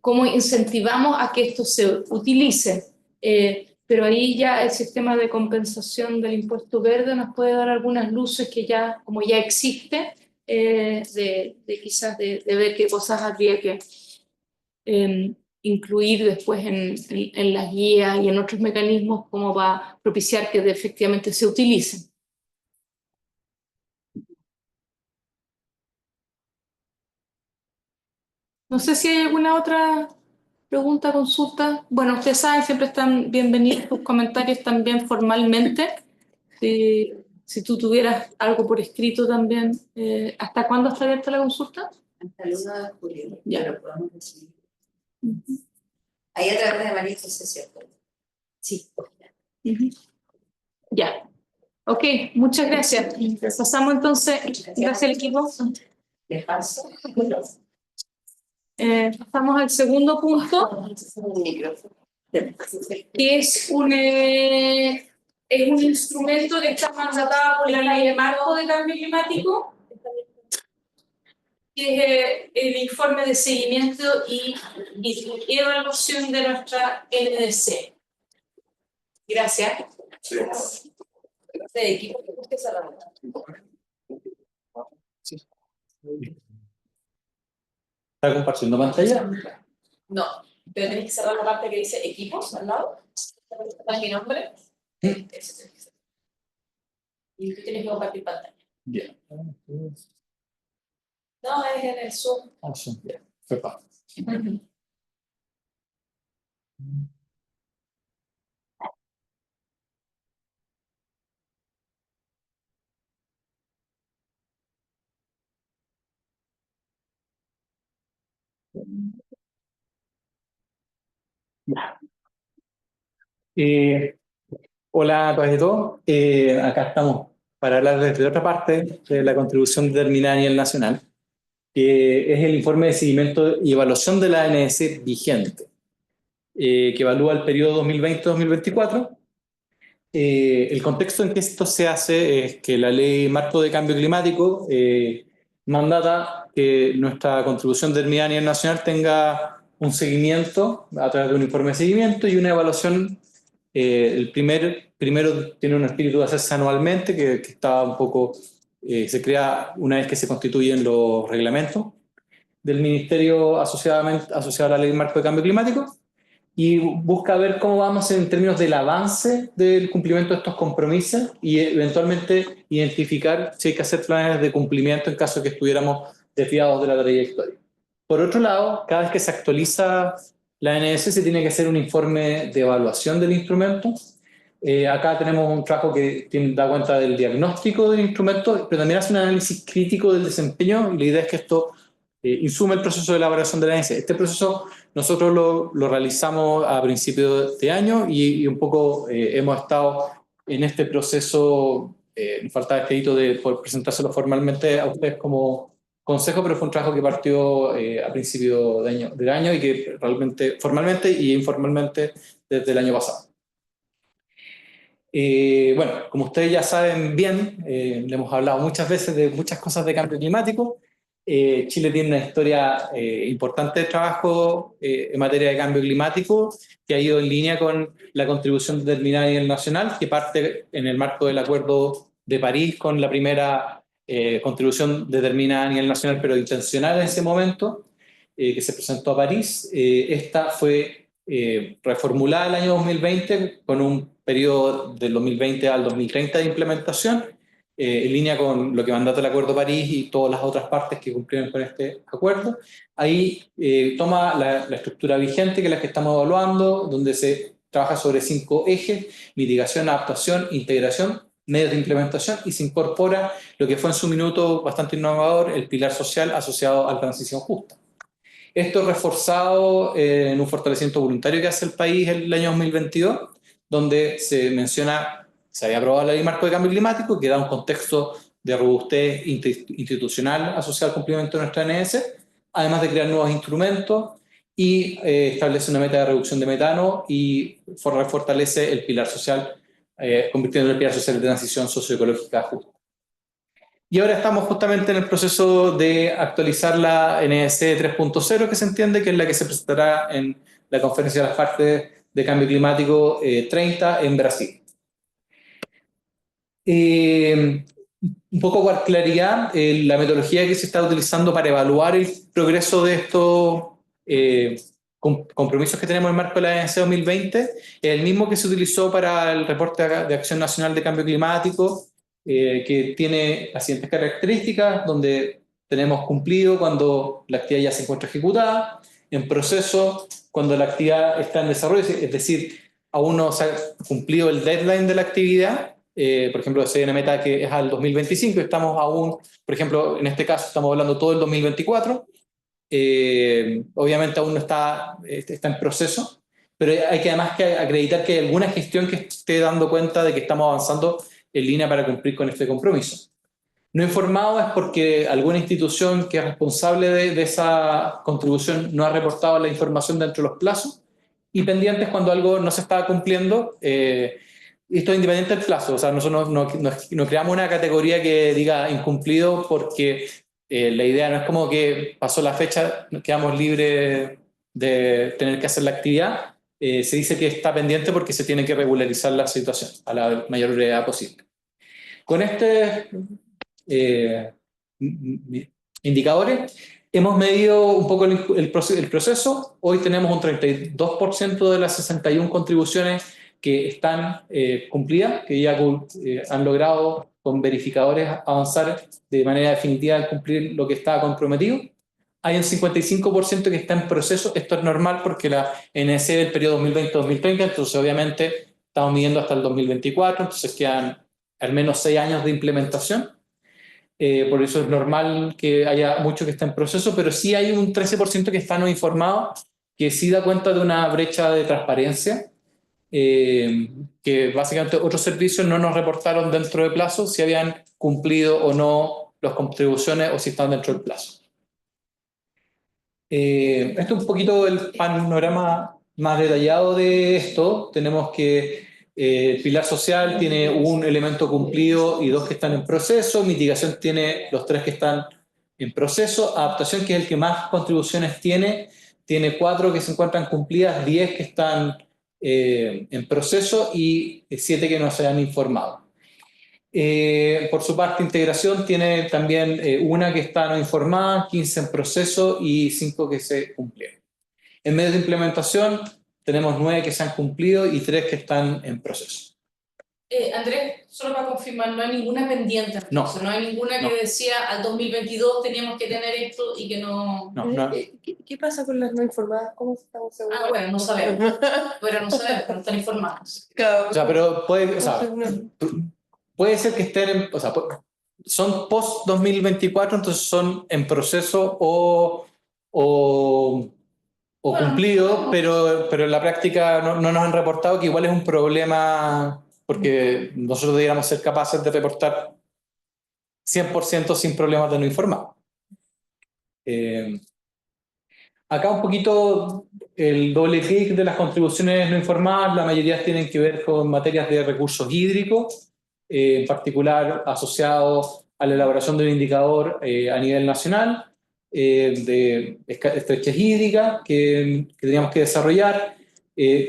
cómo incentivamos a que esto se utilice. Pero ahí ya el sistema de compensación del impuesto verde nos puede dar algunas luces que ya, como ya existe, quizás de ver qué cosas habría que incluir después en las guías y en otros mecanismos como para propiciar que efectivamente se utilicen. No sé si hay alguna otra pregunta, consulta. Bueno, ustedes saben, siempre están bienvenidos sus comentarios también formalmente. Si tú tuvieras algo por escrito también, ¿hasta cuándo está abierta la consulta? Hasta el 1 de julio. Ya. Lo podemos recibir. Ahí a través de María José, ¿cierto? Sí. Ya. Ok, muchas gracias. Pasamos entonces, gracias al equipo. ¿Les paso? Pasamos al segundo punto, que es un instrumento que está mandatado por la Ley de Marco de Cambio Climático, que es el informe de seguimiento y evaluación de nuestra NDC. Gracias. De equipo, usted se la ¿Está compartiendo pantalla? No, pero tenés que cerrar la parte que dice equipos al lado. ¿Está mi nombre? Ese tenés que cerrar. Y tú tienes que compartir pantalla. Bien. No, es en el Zoom. Awesome. Bien. Perfecto. Ya. Hola a todas y todos. Acá estamos para hablar desde otra parte de la contribución determinada a nivel nacional, que es el informe de seguimiento y evaluación de la ANS vigente, que evalúa el periodo 2020-2024. El contexto en que esto se hace es que la Ley Marco de Cambio Climático mandata que nuestra contribución determinada a nivel nacional tenga un seguimiento a través de un informe de seguimiento y una evaluación. El primero tiene un espíritu de hacerse anualmente, que está un poco, se crea una vez que se constituyen los reglamentos del Ministerio asociado a la Ley Marco de Cambio Climático, y busca ver cómo vamos en términos del avance del cumplimiento de estos compromisos y eventualmente identificar si hay que hacer planes de cumplimiento en caso de que estuviéramos desviados de la trayectoria. Por otro lado, cada vez que se actualiza la ANS se tiene que hacer un informe de evaluación del instrumento. Acá tenemos un trabajo que da cuenta del diagnóstico del instrumento, pero también hace un análisis crítico del desempeño, y la idea es que esto insume el proceso de elaboración de la ANS. Este proceso nosotros lo realizamos a principios de año y un poco hemos estado en este proceso, nos falta el crédito de poder presentárselo formalmente a ustedes como consejo, pero fue un trabajo que partió a principio del año y que realmente, formalmente y informalmente, desde el año pasado. Bueno, como ustedes ya saben bien, le hemos hablado muchas veces de muchas cosas de cambio climático. Chile tiene una historia importante de trabajo en materia de cambio climático, que ha ido en línea con la contribución determinada a nivel nacional, que parte en el marco del Acuerdo de París con la primera contribución determinada a nivel nacional, pero intencional en ese momento, que se presentó a París. Esta fue reformulada el año 2020 con un periodo del 2020 al 2030 de implementación, en línea con lo que mandata el Acuerdo de París y todas las otras partes que cumplieron con este acuerdo. Ahí toma la estructura vigente, que es la que estamos evaluando, donde se trabaja sobre 5 ejes: mitigación, adaptación, integración, medios de implementación, y se incorpora lo que fue en su minuto bastante innovador, el pilar social asociado a la transición justa. Esto reforzado en un fortalecimiento voluntario que hace el país el año 2022, donde se menciona, se había aprobado la Ley Marco de Cambio Climático, que da un contexto de robustez institucional asociado al cumplimiento de nuestra ANS, además de crear nuevos instrumentos, y establece una meta de reducción de metano y fortalece el pilar social, convirtiendo el pilar social de transición socioecológica justa. Y ahora estamos justamente en el proceso de actualizar la NDC 3.0, que se entiende que es la que se presentará en la conferencia de las partes de Cambio Climático 30 en Brasil. Un poco por claridad, la metodología que se está utilizando para evaluar el progreso de estos compromisos que tenemos en el marco de la ANC 2020 es el mismo que se utilizó para el reporte de Acción Nacional de Cambio Climático, que tiene las siguientes características, donde tenemos cumplido cuando la actividad ya se encuentra ejecutada, en proceso cuando la actividad está en desarrollo, es decir, aún no se ha cumplido el deadline de la actividad. Por ejemplo, se hay una meta que es al 2025, estamos aún, por ejemplo, en este caso estamos hablando todo el 2024, obviamente aún no está en proceso, pero hay que además que acreditar que hay alguna gestión que esté dando cuenta de que estamos avanzando en línea para cumplir con este compromiso. No informado es porque alguna institución que es responsable de esa contribución no ha reportado la información dentro de los plazos, y pendientes cuando algo no se está cumpliendo. Esto es independiente del plazo, o sea, nosotros no creamos una categoría que diga incumplido porque la idea no es como que pasó la fecha, quedamos libres de tener que hacer la actividad. Se dice que está pendiente porque se tiene que regularizar la situación a la mayor brevedad posible. Con estos indicadores hemos medido un poco el proceso. Hoy tenemos un 32% de las 61 contribuciones que están cumplidas, que ya han logrado con verificadores avanzar de manera definitiva en cumplir lo que estaba comprometido. Hay un 55% que está en proceso. Esto es normal porque la NDC del periodo 2020-2030, entonces obviamente estamos midiendo hasta el 2024, entonces quedan al menos 6 años de implementación. Por eso es normal que haya mucho que está en proceso, pero sí hay un 13% que está no informado, que sí da cuenta de una brecha de transparencia, que básicamente otros servicios no nos reportaron dentro de plazo si habían cumplido o no las contribuciones o si están dentro del plazo. Esto es un poquito el panorama más detallado de esto. Tenemos que el pilar social tiene un elemento cumplido y 2 que están en proceso. Mitigación tiene los 3 que están en proceso. Adaptación, que es el que más contribuciones tiene 4 que se encuentran cumplidas, 10 que están en proceso y 7 que no se han informado. Por su parte, integración tiene también una que está no informada, 15 en proceso y 5 que se cumplieron. En medios de implementación tenemos 9 que se han cumplido y 3 que están en proceso. Andrés, solo para confirmar, no hay ninguna pendiente. No. No hay ninguna que decía al 2022 teníamos que tener esto y que no. ¿Qué pasa con las no informadas? ¿Cómo estamos seguros? Ah, bueno, no sabemos. Pero no sabemos, no están informados. O sea, pero puede ser que estén o sea, son post 2024, entonces son en proceso o cumplido, pero en la práctica no nos han reportado, que igual es un problema porque nosotros deberíamos ser capaces de reportar 100% sin problemas de no informar. Acá un poquito el doble clic de las contribuciones no informadas, la mayoría tienen que ver con materias de recursos hídricos, en particular asociados a la elaboración de un indicador a nivel nacional, de estrechez hídrica que teníamos que desarrollar.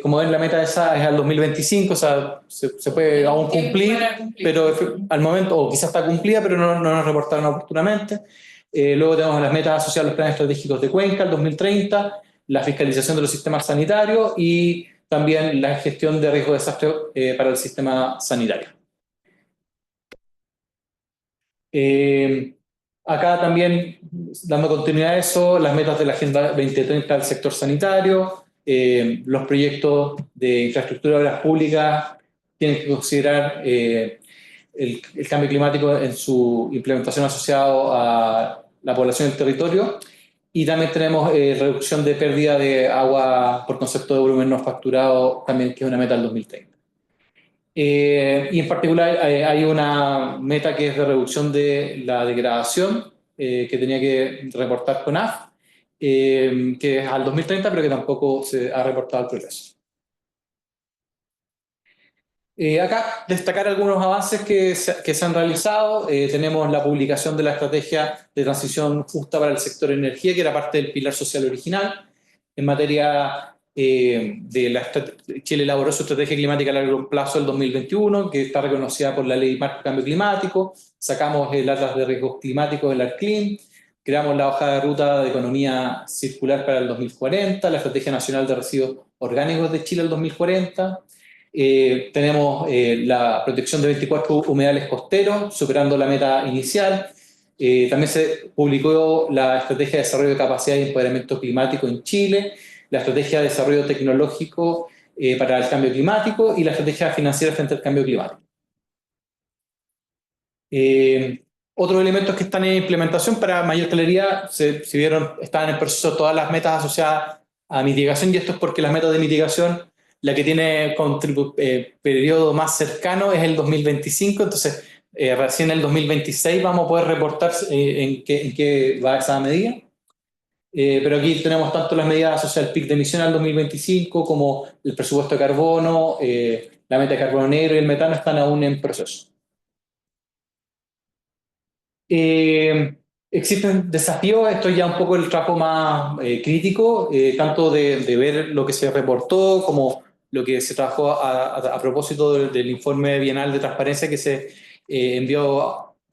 Como ven, la meta de esa es al 2025, o sea, se puede aún cumplir, pero al momento, o quizás está cumplida, pero no nos reportaron oportunamente. Luego tenemos las metas asociadas a los planes estratégicos de Cuenca, el 2030, la fiscalización de los sistemas sanitarios y también la gestión de riesgo de desastre para el sistema sanitario. Acá también, dando continuidad a eso, las metas de la Agenda 2030 del sector sanitario, los proyectos de infraestructura de obras públicas tienen que considerar el cambio climático en su implementación asociado a la población del territorio, y también tenemos reducción de pérdida de agua por concepto de volumen no facturado, también que es una meta del 2030. Y en particular hay una meta que es de reducción de la degradación que tenía que reportar CONAF, que es al 2030, pero que tampoco se ha reportado el progreso. Acá destacar algunos avances que se han realizado. Tenemos la publicación de la estrategia de transición justa para el sector energía, que era parte del pilar social original. En materia Chile elaboró su estrategia climática a largo plazo del 2021, que está reconocida por la Ley Marco de Cambio Climático. Sacamos el Atlas de Riesgos Climáticos del ARCLIM, creamos la hoja de ruta de economía circular para el 2040, la Estrategia Nacional de Residuos Orgánicos de Chile al 2040. Tenemos la protección de 24 humedales costeros, superando la meta inicial. También se publicó la Estrategia de Desarrollo de Capacidad y Empoderamiento Climático en Chile, la Estrategia de Desarrollo Tecnológico para el Cambio Climático y la Estrategia Financiera frente al Cambio Climático. Otros elementos que están en implementación para mayor claridad, si vieron, están en el proceso todas las metas asociadas a mitigación, y esto es porque las metas de mitigación, la que tiene periodo más cercano es el 2025, entonces recién en el 2026 vamos a poder reportar en qué va esa medida. Pero aquí tenemos tanto las medidas asociadas al PIC de emisión al 2025 como el presupuesto de carbono, la meta de carbono negro y el metano están aún en proceso. Existen desafíos, esto ya un poco el trabajo más crítico, tanto de ver lo que se reportó como lo que se trabajó a propósito del informe bienal de transparencia que se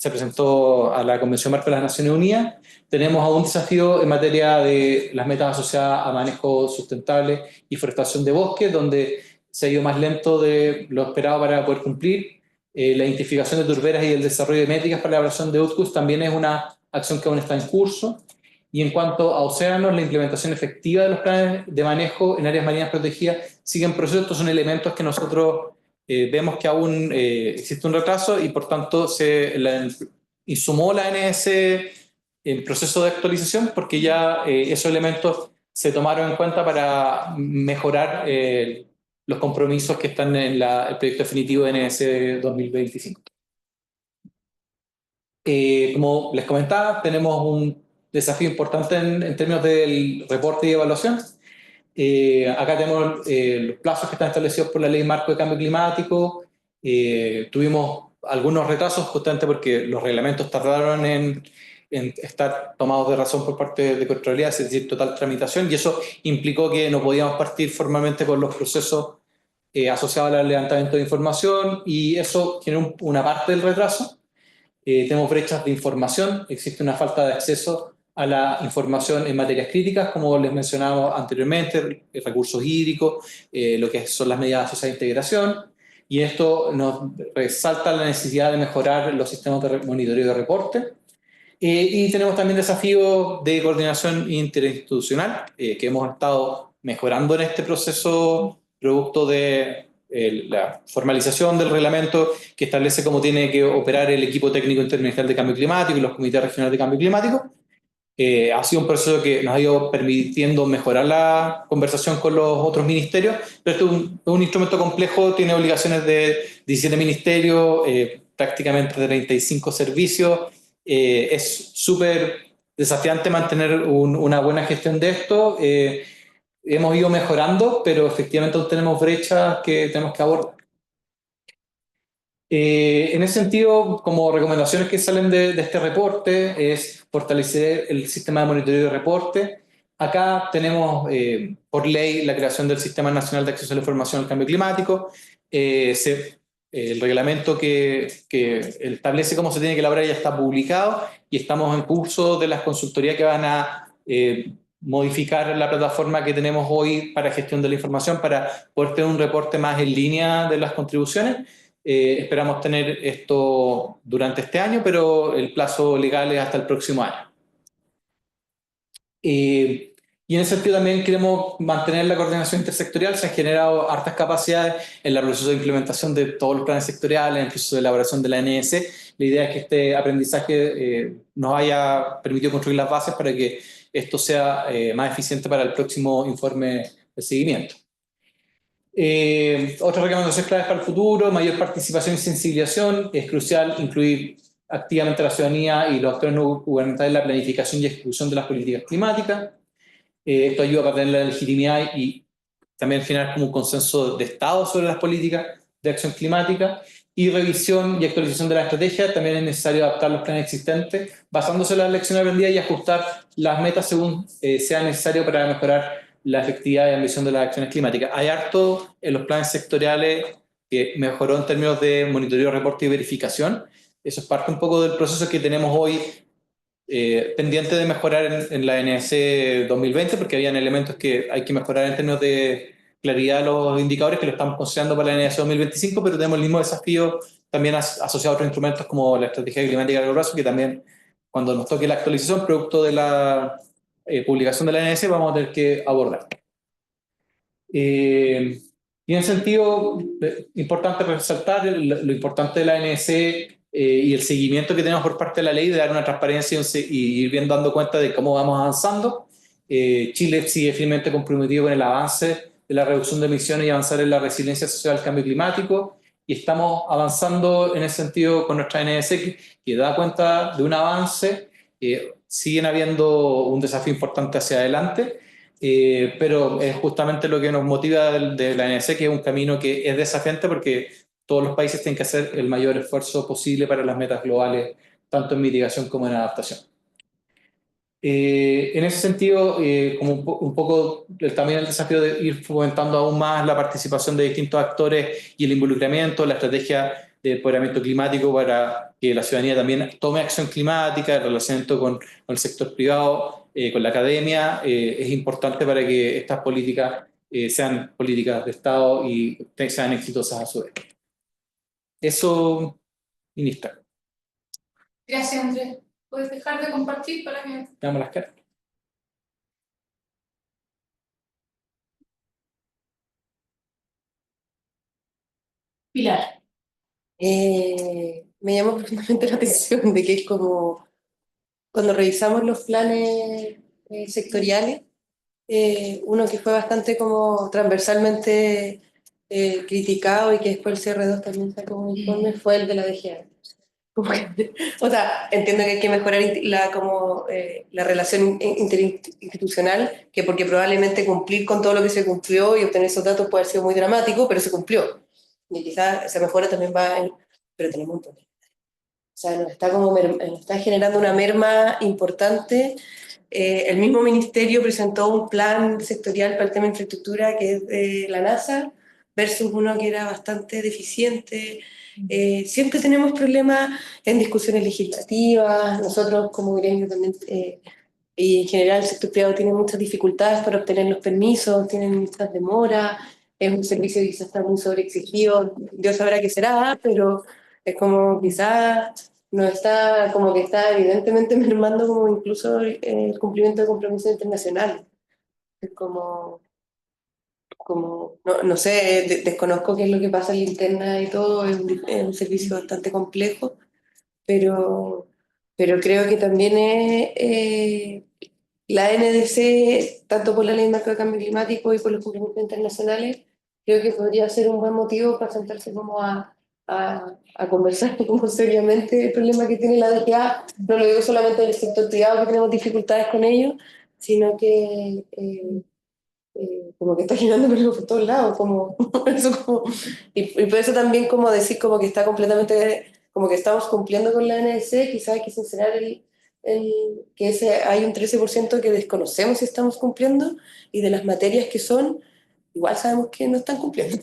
se presentó a la Convención Marco de las Naciones Unidas. Tenemos aún un desafío en materia de las metas asociadas a manejo sustentable y forestación de bosques, donde se ha ido más lento de lo esperado para poder cumplir. La identificación de turberas y el desarrollo de métricas para la elaboración de UTCUS también es una acción que aún está en curso. Y en cuanto a océanos, la implementación efectiva de los planes de manejo en áreas marinas protegidas sigue en proceso. Estos son elementos que nosotros vemos que aún existe un retraso y por tanto se insumó la ANS en proceso de actualización porque ya esos elementos se tomaron en cuenta para mejorar los compromisos que están en el proyecto definitivo de NS 2025. Como les comentaba, tenemos un desafío importante en términos del reporte y evaluación. Acá tenemos los plazos que están establecidos por la Ley Marco de Cambio Climático. Tuvimos algunos retrasos justamente porque los reglamentos tardaron en estar tomados de razón por parte de Contraloría, es decir, total tramitación, y eso implicó que no podíamos partir formalmente con los procesos asociados al levantamiento de información, y eso generó una parte del retraso. Tenemos brechas de información, existe una falta de acceso a la información en materias críticas, como les mencionaba anteriormente, recursos hídricos, lo que son las medidas asociadas a integración, y esto nos resalta la necesidad de mejorar los sistemas de monitoreo y de reporte. Y tenemos también desafíos de coordinación interinstitucional, que hemos estado mejorando en este proceso, producto de la formalización del reglamento que establece cómo tiene que operar el equipo técnico interministerial de cambio climático y los comités regionales de cambio climático. Ha sido un proceso que nos ha ido permitiendo mejorar la conversación con los otros ministerios, pero esto es un instrumento complejo, tiene obligaciones de 17 ministerios, prácticamente 35 servicios. Es súper desafiante mantener una buena gestión de esto. Hemos ido mejorando, pero efectivamente aún tenemos brechas que tenemos que abordar. En ese sentido, como recomendaciones que salen de este reporte es fortalecer el sistema de monitoreo y reporte. Acá tenemos por ley la creación del Sistema Nacional de Acceso a la Información al Cambio Climático. El reglamento que establece cómo se tiene que elaborar ya está publicado y estamos en curso de las consultorías que van a modificar la plataforma que tenemos hoy para gestión de la información para poder tener un reporte más en línea de las contribuciones. Esperamos tener esto durante este año, pero el plazo legal es hasta el próximo año. Y en ese sentido también queremos mantener la coordinación intersectorial. Se han generado hartas capacidades en el proceso de implementación de todos los planes sectoriales, en el proceso de elaboración de la ANS. La idea es que este aprendizaje nos haya permitido construir las bases para que esto sea más eficiente para el próximo informe de seguimiento. Otras recomendaciones claves para el futuro: mayor participación y sensibilización. Es crucial incluir activamente a la ciudadanía y los actores no gubernamentales en la planificación y ejecución de las políticas climáticas. Esto ayuda para tener la legitimidad y también generar como un consenso de Estado sobre las políticas de acción climática. Y revisión y actualización de la estrategia. También es necesario adaptar los planes existentes basándose en las lecciones aprendidas y ajustar las metas según sea necesario para mejorar la efectividad y ambición de las acciones climáticas. Hay harto en los planes sectoriales que mejoró en términos de monitoreo, reporte y verificación. Eso es parte un poco del proceso que tenemos hoy pendiente de mejorar en la NS 2020, porque habían elementos que hay que mejorar en términos de claridad de los indicadores que lo estamos considerando para la NS 2025, pero tenemos el mismo desafío también asociado a otros instrumentos como la estrategia climática a largo plazo, que también cuando nos toque la actualización producto de la publicación de la NS vamos a tener que abordar. Y en ese sentido, importante resaltar lo importante de la ANC y el seguimiento que tenemos por parte de la ley de dar una transparencia y ir bien dando cuenta de cómo vamos avanzando. Chile sigue firmemente comprometido con el avance de la reducción de emisiones y avanzar en la resiliencia social al cambio climático, y estamos avanzando en ese sentido con nuestra ANC que da cuenta de un avance. Siguen habiendo un desafío importante hacia adelante. Pero es justamente lo que nos motiva de la ANC, que es un camino que es desafiante porque todos los países tienen que hacer el mayor esfuerzo posible para las metas globales, tanto en mitigación como en adaptación. En ese sentido, como un poco también el desafío de ir fomentando aún más la participación de distintos actores y el involucramiento, la estrategia de empoderamiento climático para que la ciudadanía también tome acción climática, el relacionamiento con el sector privado, con la academia, es importante para que estas políticas sean políticas de Estado y sean exitosas a su vez. Eso, ministra. Gracias, Andrés. ¿Puedes dejar de compartir para que... Damos las caras. Pilar. Me llamó profundamente la atención de que es como cuando revisamos los planes sectoriales, uno que fue bastante como transversalmente criticado y que después el CR2 también sacó un informe fue el de la DGA. O sea, entiendo que hay que mejorar la relación interinstitucional, que porque probablemente cumplir con todo lo que se cumplió y obtener esos datos puede haber sido muy dramático, pero se cumplió. Y quizás esa mejora también pero tenemos un problema. O sea, nos está generando una merma importante. El mismo ministerio presentó un plan sectorial para el tema de infraestructura que es de la NASA versus uno que era bastante deficiente. Siempre tenemos problemas en discusiones legislativas. Nosotros como gremio también, y en general el sector privado tiene muchas dificultades para obtener los permisos, tienen muchas demoras, es un servicio que quizás está muy sobreexigido. Dios sabrá qué será, pero es como quizás no está, como que está evidentemente mermando como incluso el cumplimiento de compromisos internacionales. Es no sé, desconozco qué es lo que pasa en la interna y todo, es un servicio bastante complejo, pero, pero creo que también la NDC, tanto por la Ley Marco de Cambio Climático y por los cumplimientos internacionales, creo que podría ser un buen motivo para sentarse como a conversar como seriamente el problema que tiene la DGA. No lo digo solamente del sector privado, que tenemos dificultades con ello, sino que como que está girando por todos lados, como, y por eso también como decir como que está completamente, como que estamos cumpliendo con la NDC, quizás hay que sincerar que hay un 13% que desconocemos si estamos cumpliendo, y de las materias que son, igual sabemos que no están cumpliendo.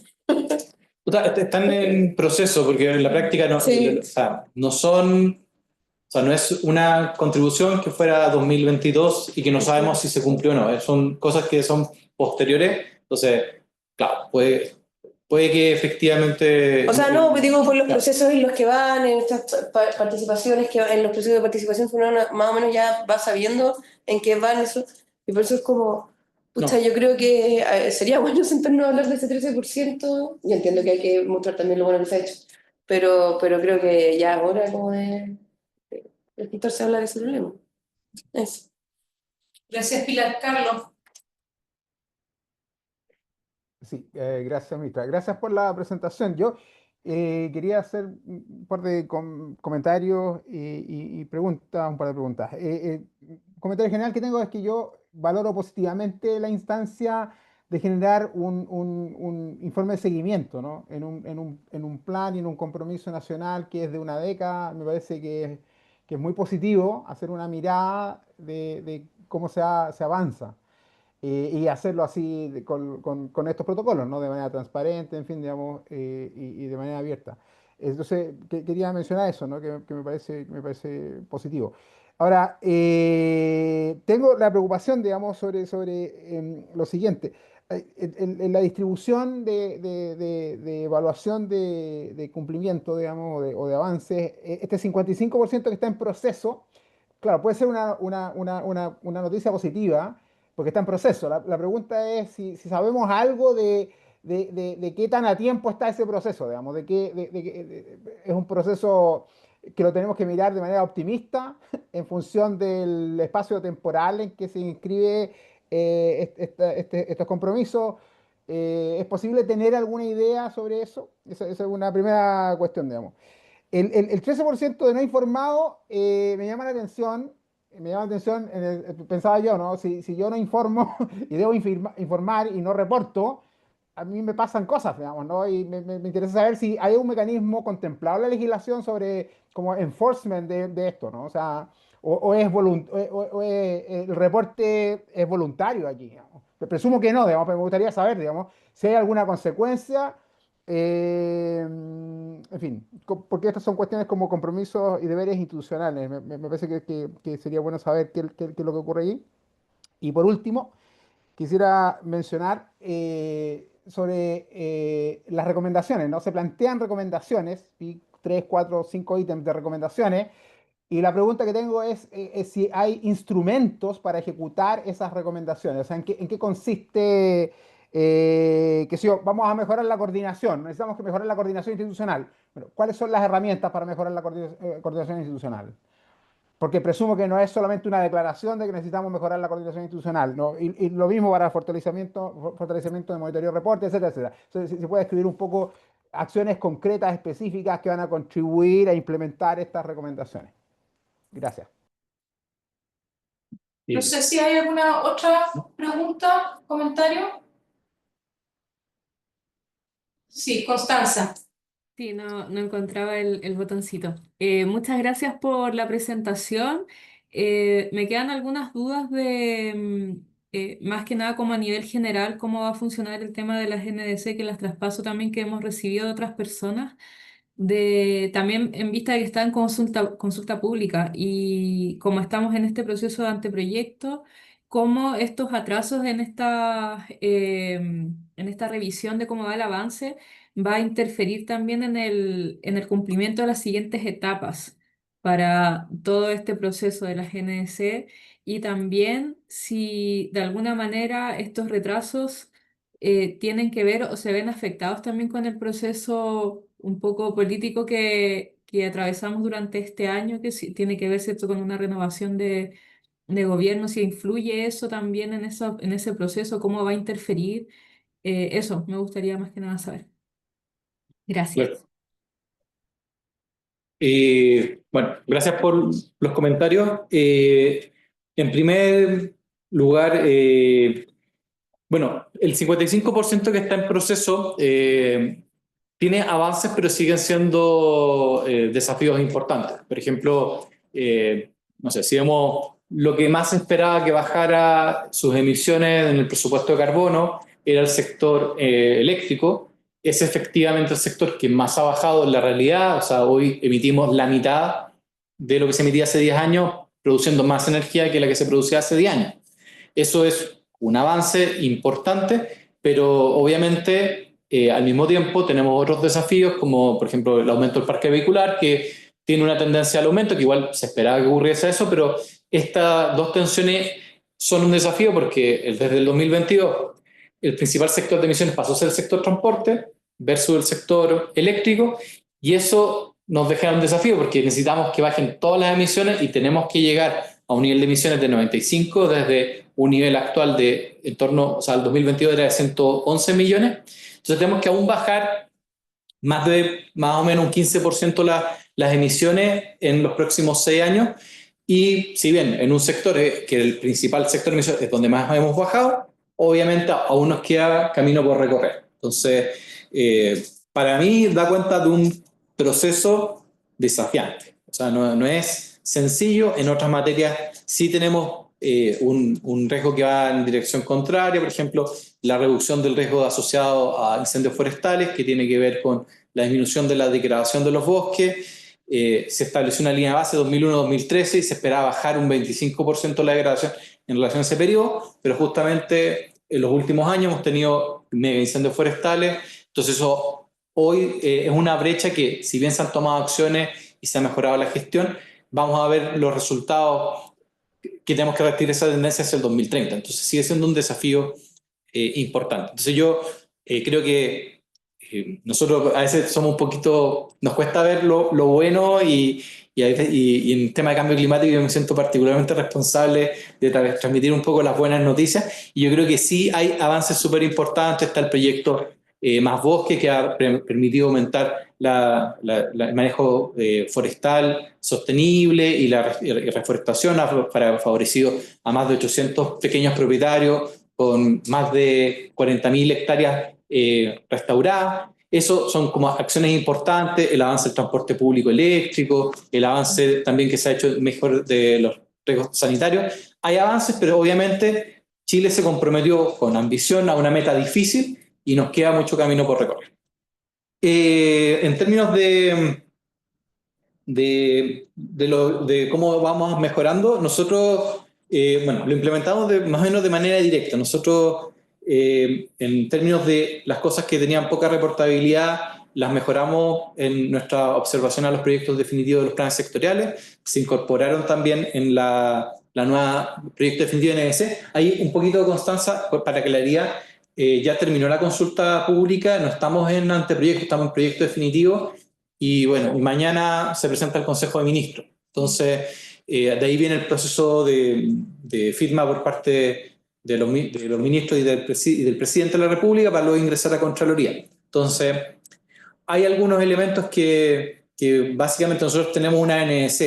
Están en proceso, porque en la práctica no, Sí. o sea, no son, o sea, no es una contribución que fuera 2022 y que no sabemos si se cumplió o no. Son cosas que son posteriores. Entonces, claro, puede que efectivamente... O sea, no, pues digo por los Claro. procesos en los que van, en estas participaciones, en los procesos de participación, uno más o menos ya va sabiendo en qué van eso, y por eso es como, pucha, No. yo creo que sería bueno sentarnos a hablar de ese 13%, y entiendo que hay que mostrar también lo bueno que se ha hecho, pero creo que ya ahora como de quitarse a hablar de ese problema. Eso. Gracias, Pilar. Carlos. Sí, gracias, Mitra. Gracias por la presentación. Yo quería hacer un par de comentarios y preguntas, un par de preguntas. Comentario general que tengo es que yo valoro positivamente la instancia de generar un informe de seguimiento, ¿no? En un plan y en un compromiso nacional que es de una década. Me parece que es muy positivo hacer una mirada de cómo se avanza. y hacerlo así con estos protocolos, ¿no? De manera transparente, en fin, digamos, y de manera abierta. Entonces, quería mencionar eso, ¿no? Que me parece positivo. Ahora, tengo la preocupación, digamos, sobre lo siguiente. En la distribución de evaluación de cumplimiento, digamos, o de avances, este 55% que está en proceso, claro, puede ser una noticia positiva, porque está en proceso. La pregunta es si sabemos algo de qué tan a tiempo está ese proceso, digamos, es un proceso que lo tenemos que mirar de manera optimista en función del espacio temporal en que se inscribe estos compromisos. ¿Es posible tener alguna idea sobre eso? Esa es una primera cuestión, digamos. El 13% de no informado me llama la atención. Pensaba yo, ¿no? Si yo no informo y debo informar y no reporto, a mí me pasan cosas, digamos, ¿no? Y me interesa saber si hay un mecanismo contemplado en la legislación sobre como enforcement de esto, ¿no? O sea, o es el reporte es voluntario aquí, digamos. Presumo que no, digamos, pero me gustaría saber, digamos, si hay alguna consecuencia. En fin, porque estas son cuestiones como compromisos y deberes institucionales. Me parece que sería bueno saber qué es lo que ocurre ahí. Y por último, quisiera mencionar sobre las recomendaciones, ¿no? Se plantean recomendaciones, y 3, 4, 5 ítems de recomendaciones, y la pregunta que tengo es si hay instrumentos para ejecutar esas recomendaciones, o sea, en qué consiste, que si yo, vamos a mejorar la coordinación, necesitamos que mejorar la coordinación institucional. Bueno, ¿cuáles son las herramientas para mejorar la coordinación institucional? Porque presumo que no es solamente una declaración de que necesitamos mejorar la coordinación institucional, ¿no? Y lo mismo para el fortalecimiento de monitoreo, reporte, etcétera, etcétera. Entonces, si se puede escribir un poco acciones concretas, específicas que van a contribuir a implementar estas recomendaciones. Gracias. No sé si hay alguna otra pregunta, comentario. Sí, Constanza. Sí, no encontraba el botoncito. Muchas gracias por la presentación. Me quedan algunas dudas más que nada como a nivel general, cómo va a funcionar el tema de las NDC, que las traspaso también que hemos recibido de otras personas. También en vista de que está en consulta pública y como estamos en este proceso de anteproyecto, cómo estos atrasos en esta revisión de cómo va el avance va a interferir también en el cumplimiento de las siguientes etapas para todo este proceso de la GNC y también si de alguna manera estos retrasos tienen que ver o se ven afectados también con el proceso un poco político que atravesamos durante este año, que sí tiene que ver, ¿cierto?, con una renovación de gobierno, si influye eso también en ese proceso, cómo va a interferir. Eso me gustaría más que nada saber. Gracias. Claro. Bueno, gracias por los comentarios. En primer lugar, bueno, el 55% que está en proceso tiene avances, pero siguen siendo desafíos importantes. Por ejemplo, no sé, si vemos lo que más esperaba que bajara sus emisiones en el presupuesto de carbono era el sector eléctrico. Es efectivamente el sector que más ha bajado en la realidad. O sea, hoy emitimos la mitad de lo que se emitía hace 10 años, produciendo más energía que la que se producía hace 10 años. Eso es un avance importante, pero obviamente al mismo tiempo tenemos otros desafíos, como por ejemplo el aumento del parque vehicular, que tiene una tendencia al aumento, que igual se esperaba que ocurriese eso, pero estas dos tensiones son un desafío porque desde el 2022 el principal sector de emisiones pasó a ser el sector transporte versus el sector eléctrico, y eso nos deja un desafío porque necesitamos que bajen todas las emisiones y tenemos que llegar a un nivel de emisiones de 95 desde un nivel actual de en torno, o sea, el 2022 era de 111 millones. Entonces tenemos que aún bajar más o menos un 15% las emisiones en los próximos 6 años. Y si bien en un sector que el principal sector de emisiones es donde más hemos bajado, obviamente aún nos queda camino por recorrer. Entonces, para mí da cuenta de un proceso desafiante. O sea, no es sencillo. En otras materias sí tenemos un riesgo que va en dirección contraria, por ejemplo, la reducción del riesgo asociado a incendios forestales, que tiene que ver con la disminución de la degradación de los bosques. Se estableció una línea base 2001-2013 y se esperaba bajar un 25% la degradación en relación a ese periodo, pero justamente en los últimos años hemos tenido mega incendios forestales, entonces eso hoy es una brecha que, si bien se han tomado acciones y se ha mejorado la gestión, vamos a ver los resultados que tenemos que revertir esa tendencia hacia el 2030. Entonces sigue siendo un desafío importante. Entonces yo creo que nosotros a veces somos un poquito, nos cuesta ver lo bueno y en el tema de cambio climático yo me siento particularmente responsable de transmitir un poco las buenas noticias, y yo creo que sí hay avances súper importantes. Está el proyecto Más Bosque, que ha permitido aumentar el manejo forestal sostenible y la reforestación, ha favorecido a más de 800 pequeños propietarios con más de 40.000 hectáreas restauradas. Eso son como acciones importantes, el avance del transporte público eléctrico, el avance también que se ha hecho mejor de los riesgos sanitarios. Hay avances, pero obviamente Chile se comprometió con ambición a una meta difícil y nos queda mucho camino por recorrer. En términos de cómo vamos mejorando, nosotros lo implementamos más o menos de manera directa. Nosotros, en términos de las cosas que tenían poca reportabilidad, las mejoramos en nuestra observación a los proyectos definitivos de los planes sectoriales. Se incorporaron también en la nueva proyecto definitivo de NDC. Hay un poquito de constancia, para claridad. Ya terminó la consulta pública, no estamos en anteproyecto, estamos en proyecto definitivo, y bueno, mañana se presenta el Consejo de Ministros. Entonces, de ahí viene el proceso de firma por parte de los ministros y del presidente de la República para luego ingresar a Contraloría. Entonces, hay algunos elementos que básicamente nosotros tenemos una NDC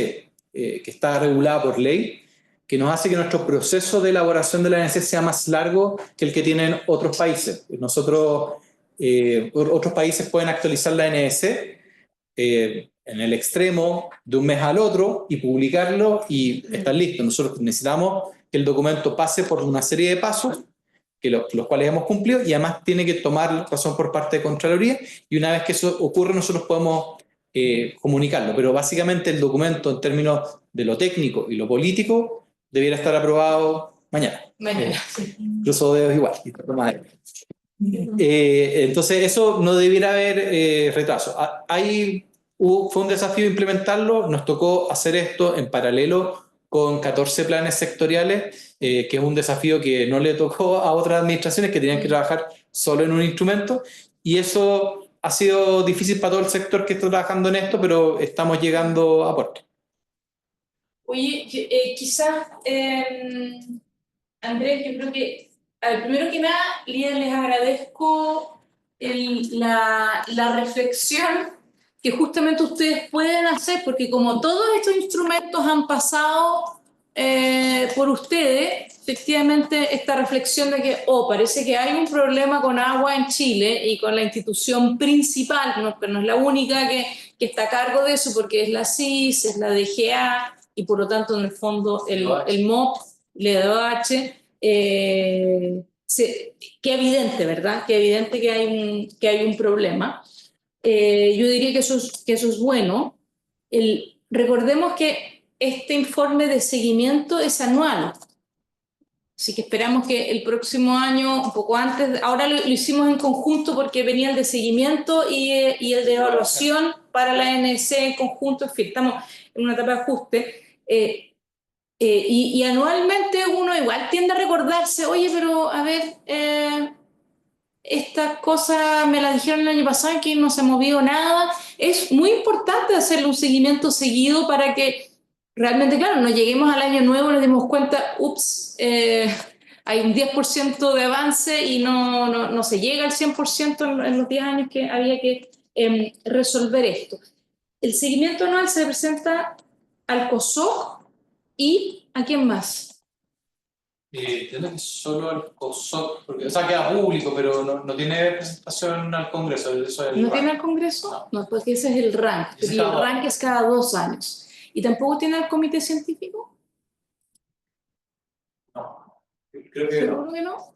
que está regulada por ley, que nos hace que nuestro proceso de elaboración de la NDC sea más largo que el que tienen otros países. Otros países pueden actualizar la NDC en el extremo de un mes al otro y publicarlo y estar listo. Nosotros necesitamos que el documento pase por una serie de pasos, los cuales hemos cumplido, y además tiene que tomar razón por parte de Contraloría, y una vez que eso ocurre nosotros podemos comunicarlo. Pero básicamente el documento, en términos de lo técnico y lo político, debiera estar aprobado mañana. Incluso dedos igual. Entonces eso no debiera haber retraso. Fue un desafío implementarlo. Nos tocó hacer esto en paralelo con 14 planes sectoriales, que es un desafío que no le tocó a otras administraciones que tenían que trabajar solo en un instrumento, y eso ha sido difícil para todo el sector que está trabajando en esto, pero estamos llegando a puerto. Oye, quizás, Andrés, yo creo que, primero que nada, les agradezco la reflexión que justamente ustedes pueden hacer, porque como todos estos instrumentos han pasado por ustedes, efectivamente esta reflexión de que, parece que hay un problema con agua en Chile y con la institución principal, pero no es la única que está a cargo de eso, porque es la CIS, es la DGA, y por lo tanto, en el fondo, el MOP, el EDOH, que evidente, ¿verdad? Que evidente que hay un problema. Yo diría que eso es bueno. Recordemos que este informe de seguimiento es anual. Así que esperamos que el próximo año, un poco antes, ahora lo hicimos en conjunto porque venía el de seguimiento y el de evaluación para la NDC en conjunto. En fin, estamos en una etapa de ajuste. Y anualmente uno igual tiende a recordarse, oye, pero a ver, esta cosa me la dijeron el año pasado y que no se ha movido nada. Es muy importante hacerle un seguimiento seguido para que realmente, claro, no lleguemos al año nuevo y nos dimos cuenta, hay un 10% de avance y no se llega al 100% en los 10 años que había que resolver esto. El seguimiento anual se presenta al COSOC y ¿a quién más? Tiene que solo al COSOC, porque, o sea, queda público, pero no tiene presentación al Congreso. ¿No tiene al Congreso? No, porque ese es el RANC, y el RANC es cada 2 años. ¿Y tampoco tiene al Comité Científico? Creo que no. ¿Seguro que no?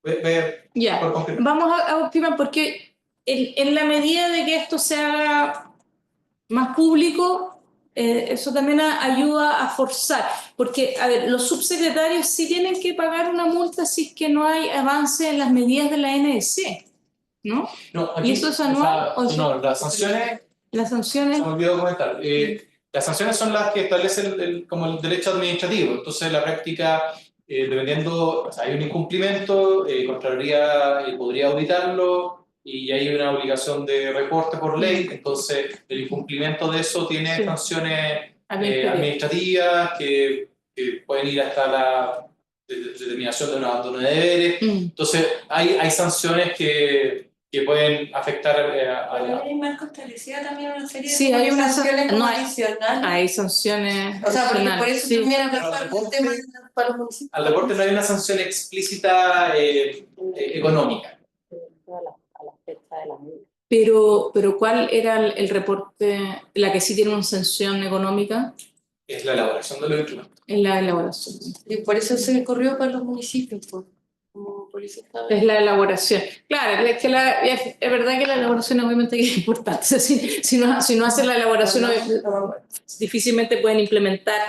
Ve Ya, por confirmar. vamos a confirmar porque en la medida de que esto se haga más público, eso también ayuda a forzar, porque a ver, los subsecretarios sí tienen que pagar una multa si es que no hay avance en las medidas de la NDC, ¿no? No, ¿Y eso es anual o no, las sanciones, las se sanciones? me olvidó comentar. Las sanciones son las que establecen como el derecho administrativo. Entonces, la práctica, dependiendo, o sea, hay un incumplimiento, Contraloría podría auditarlo y hay una obligación de reporte por ley. Entonces, el incumplimiento de eso tiene Sí. sanciones Administrativas. administrativas que pueden ir hasta la determinación de un abandono de deberes. Entonces, hay sanciones que pueden afectar a La ley marco establecía también una serie Sí, de hay una sanciones no como hay- adicionales. Hay sanciones O sea, porque por adicionales, eso sí. también Pero acá al el deporte- tema para los municipios. Al deporte no hay una sanción explícita económica. Pero ¿cuál era el reporte, la que sí tiene una sanción económica? Es la elaboración de los instrumentos. En la elaboración. Y por eso se corrió para los municipios, pues, como policía. Es la elaboración. Claro, es que es verdad que la elaboración obviamente es importante. O sea, si no hacen la elaboración, difícilmente pueden implementar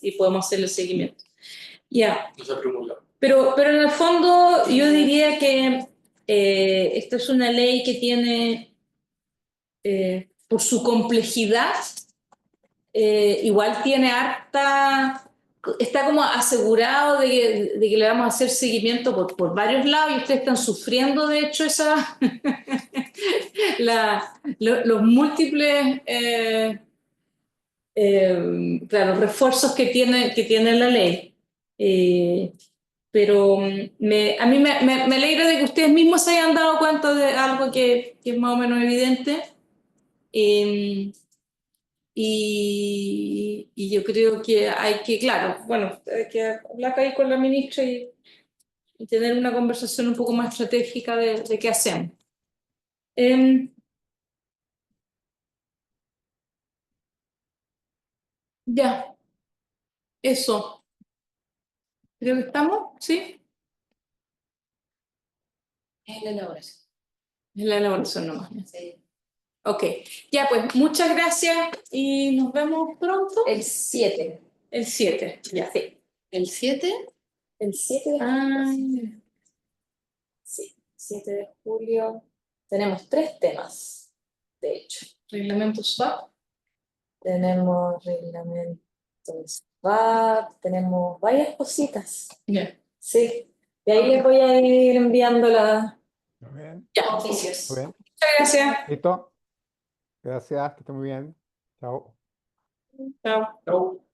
y podemos hacer el seguimiento. Ya. No se promulga. Pero en el fondo yo diría que esta es una ley que tiene, por su complejidad, igual tiene está como asegurado de que le vamos a hacer seguimiento por varios lados y ustedes están sufriendo, de hecho, los múltiples claro, refuerzos que tiene la ley. Pero a mí me alegra de que ustedes mismos se hayan dado cuenta de algo que es más o menos evidente. Y yo creo que claro, bueno, hay que hablar ahí con la ministra y tener una conversación un poco más estratégica de qué hacemos. Ya, eso. Creo que estamos, ¿sí? Es la elaboración. Es la elaboración nomás. Sí. Ok, ya pues, muchas gracias y nos vemos pronto. El 7. El 7, ya. Sí. ¿El 7? El 7 de julio. Sí, 7 de julio. Tenemos 3 temas, de hecho. Reglamento SWAP. Tenemos reglamento SWAP, tenemos varias cositas. Ya. Sí. Y ahí les voy a ir enviando los Muy bien, oficios. muy bien. Muchas gracias. Listo. Gracias, que esté muy bien. Chao. Chao. Chau.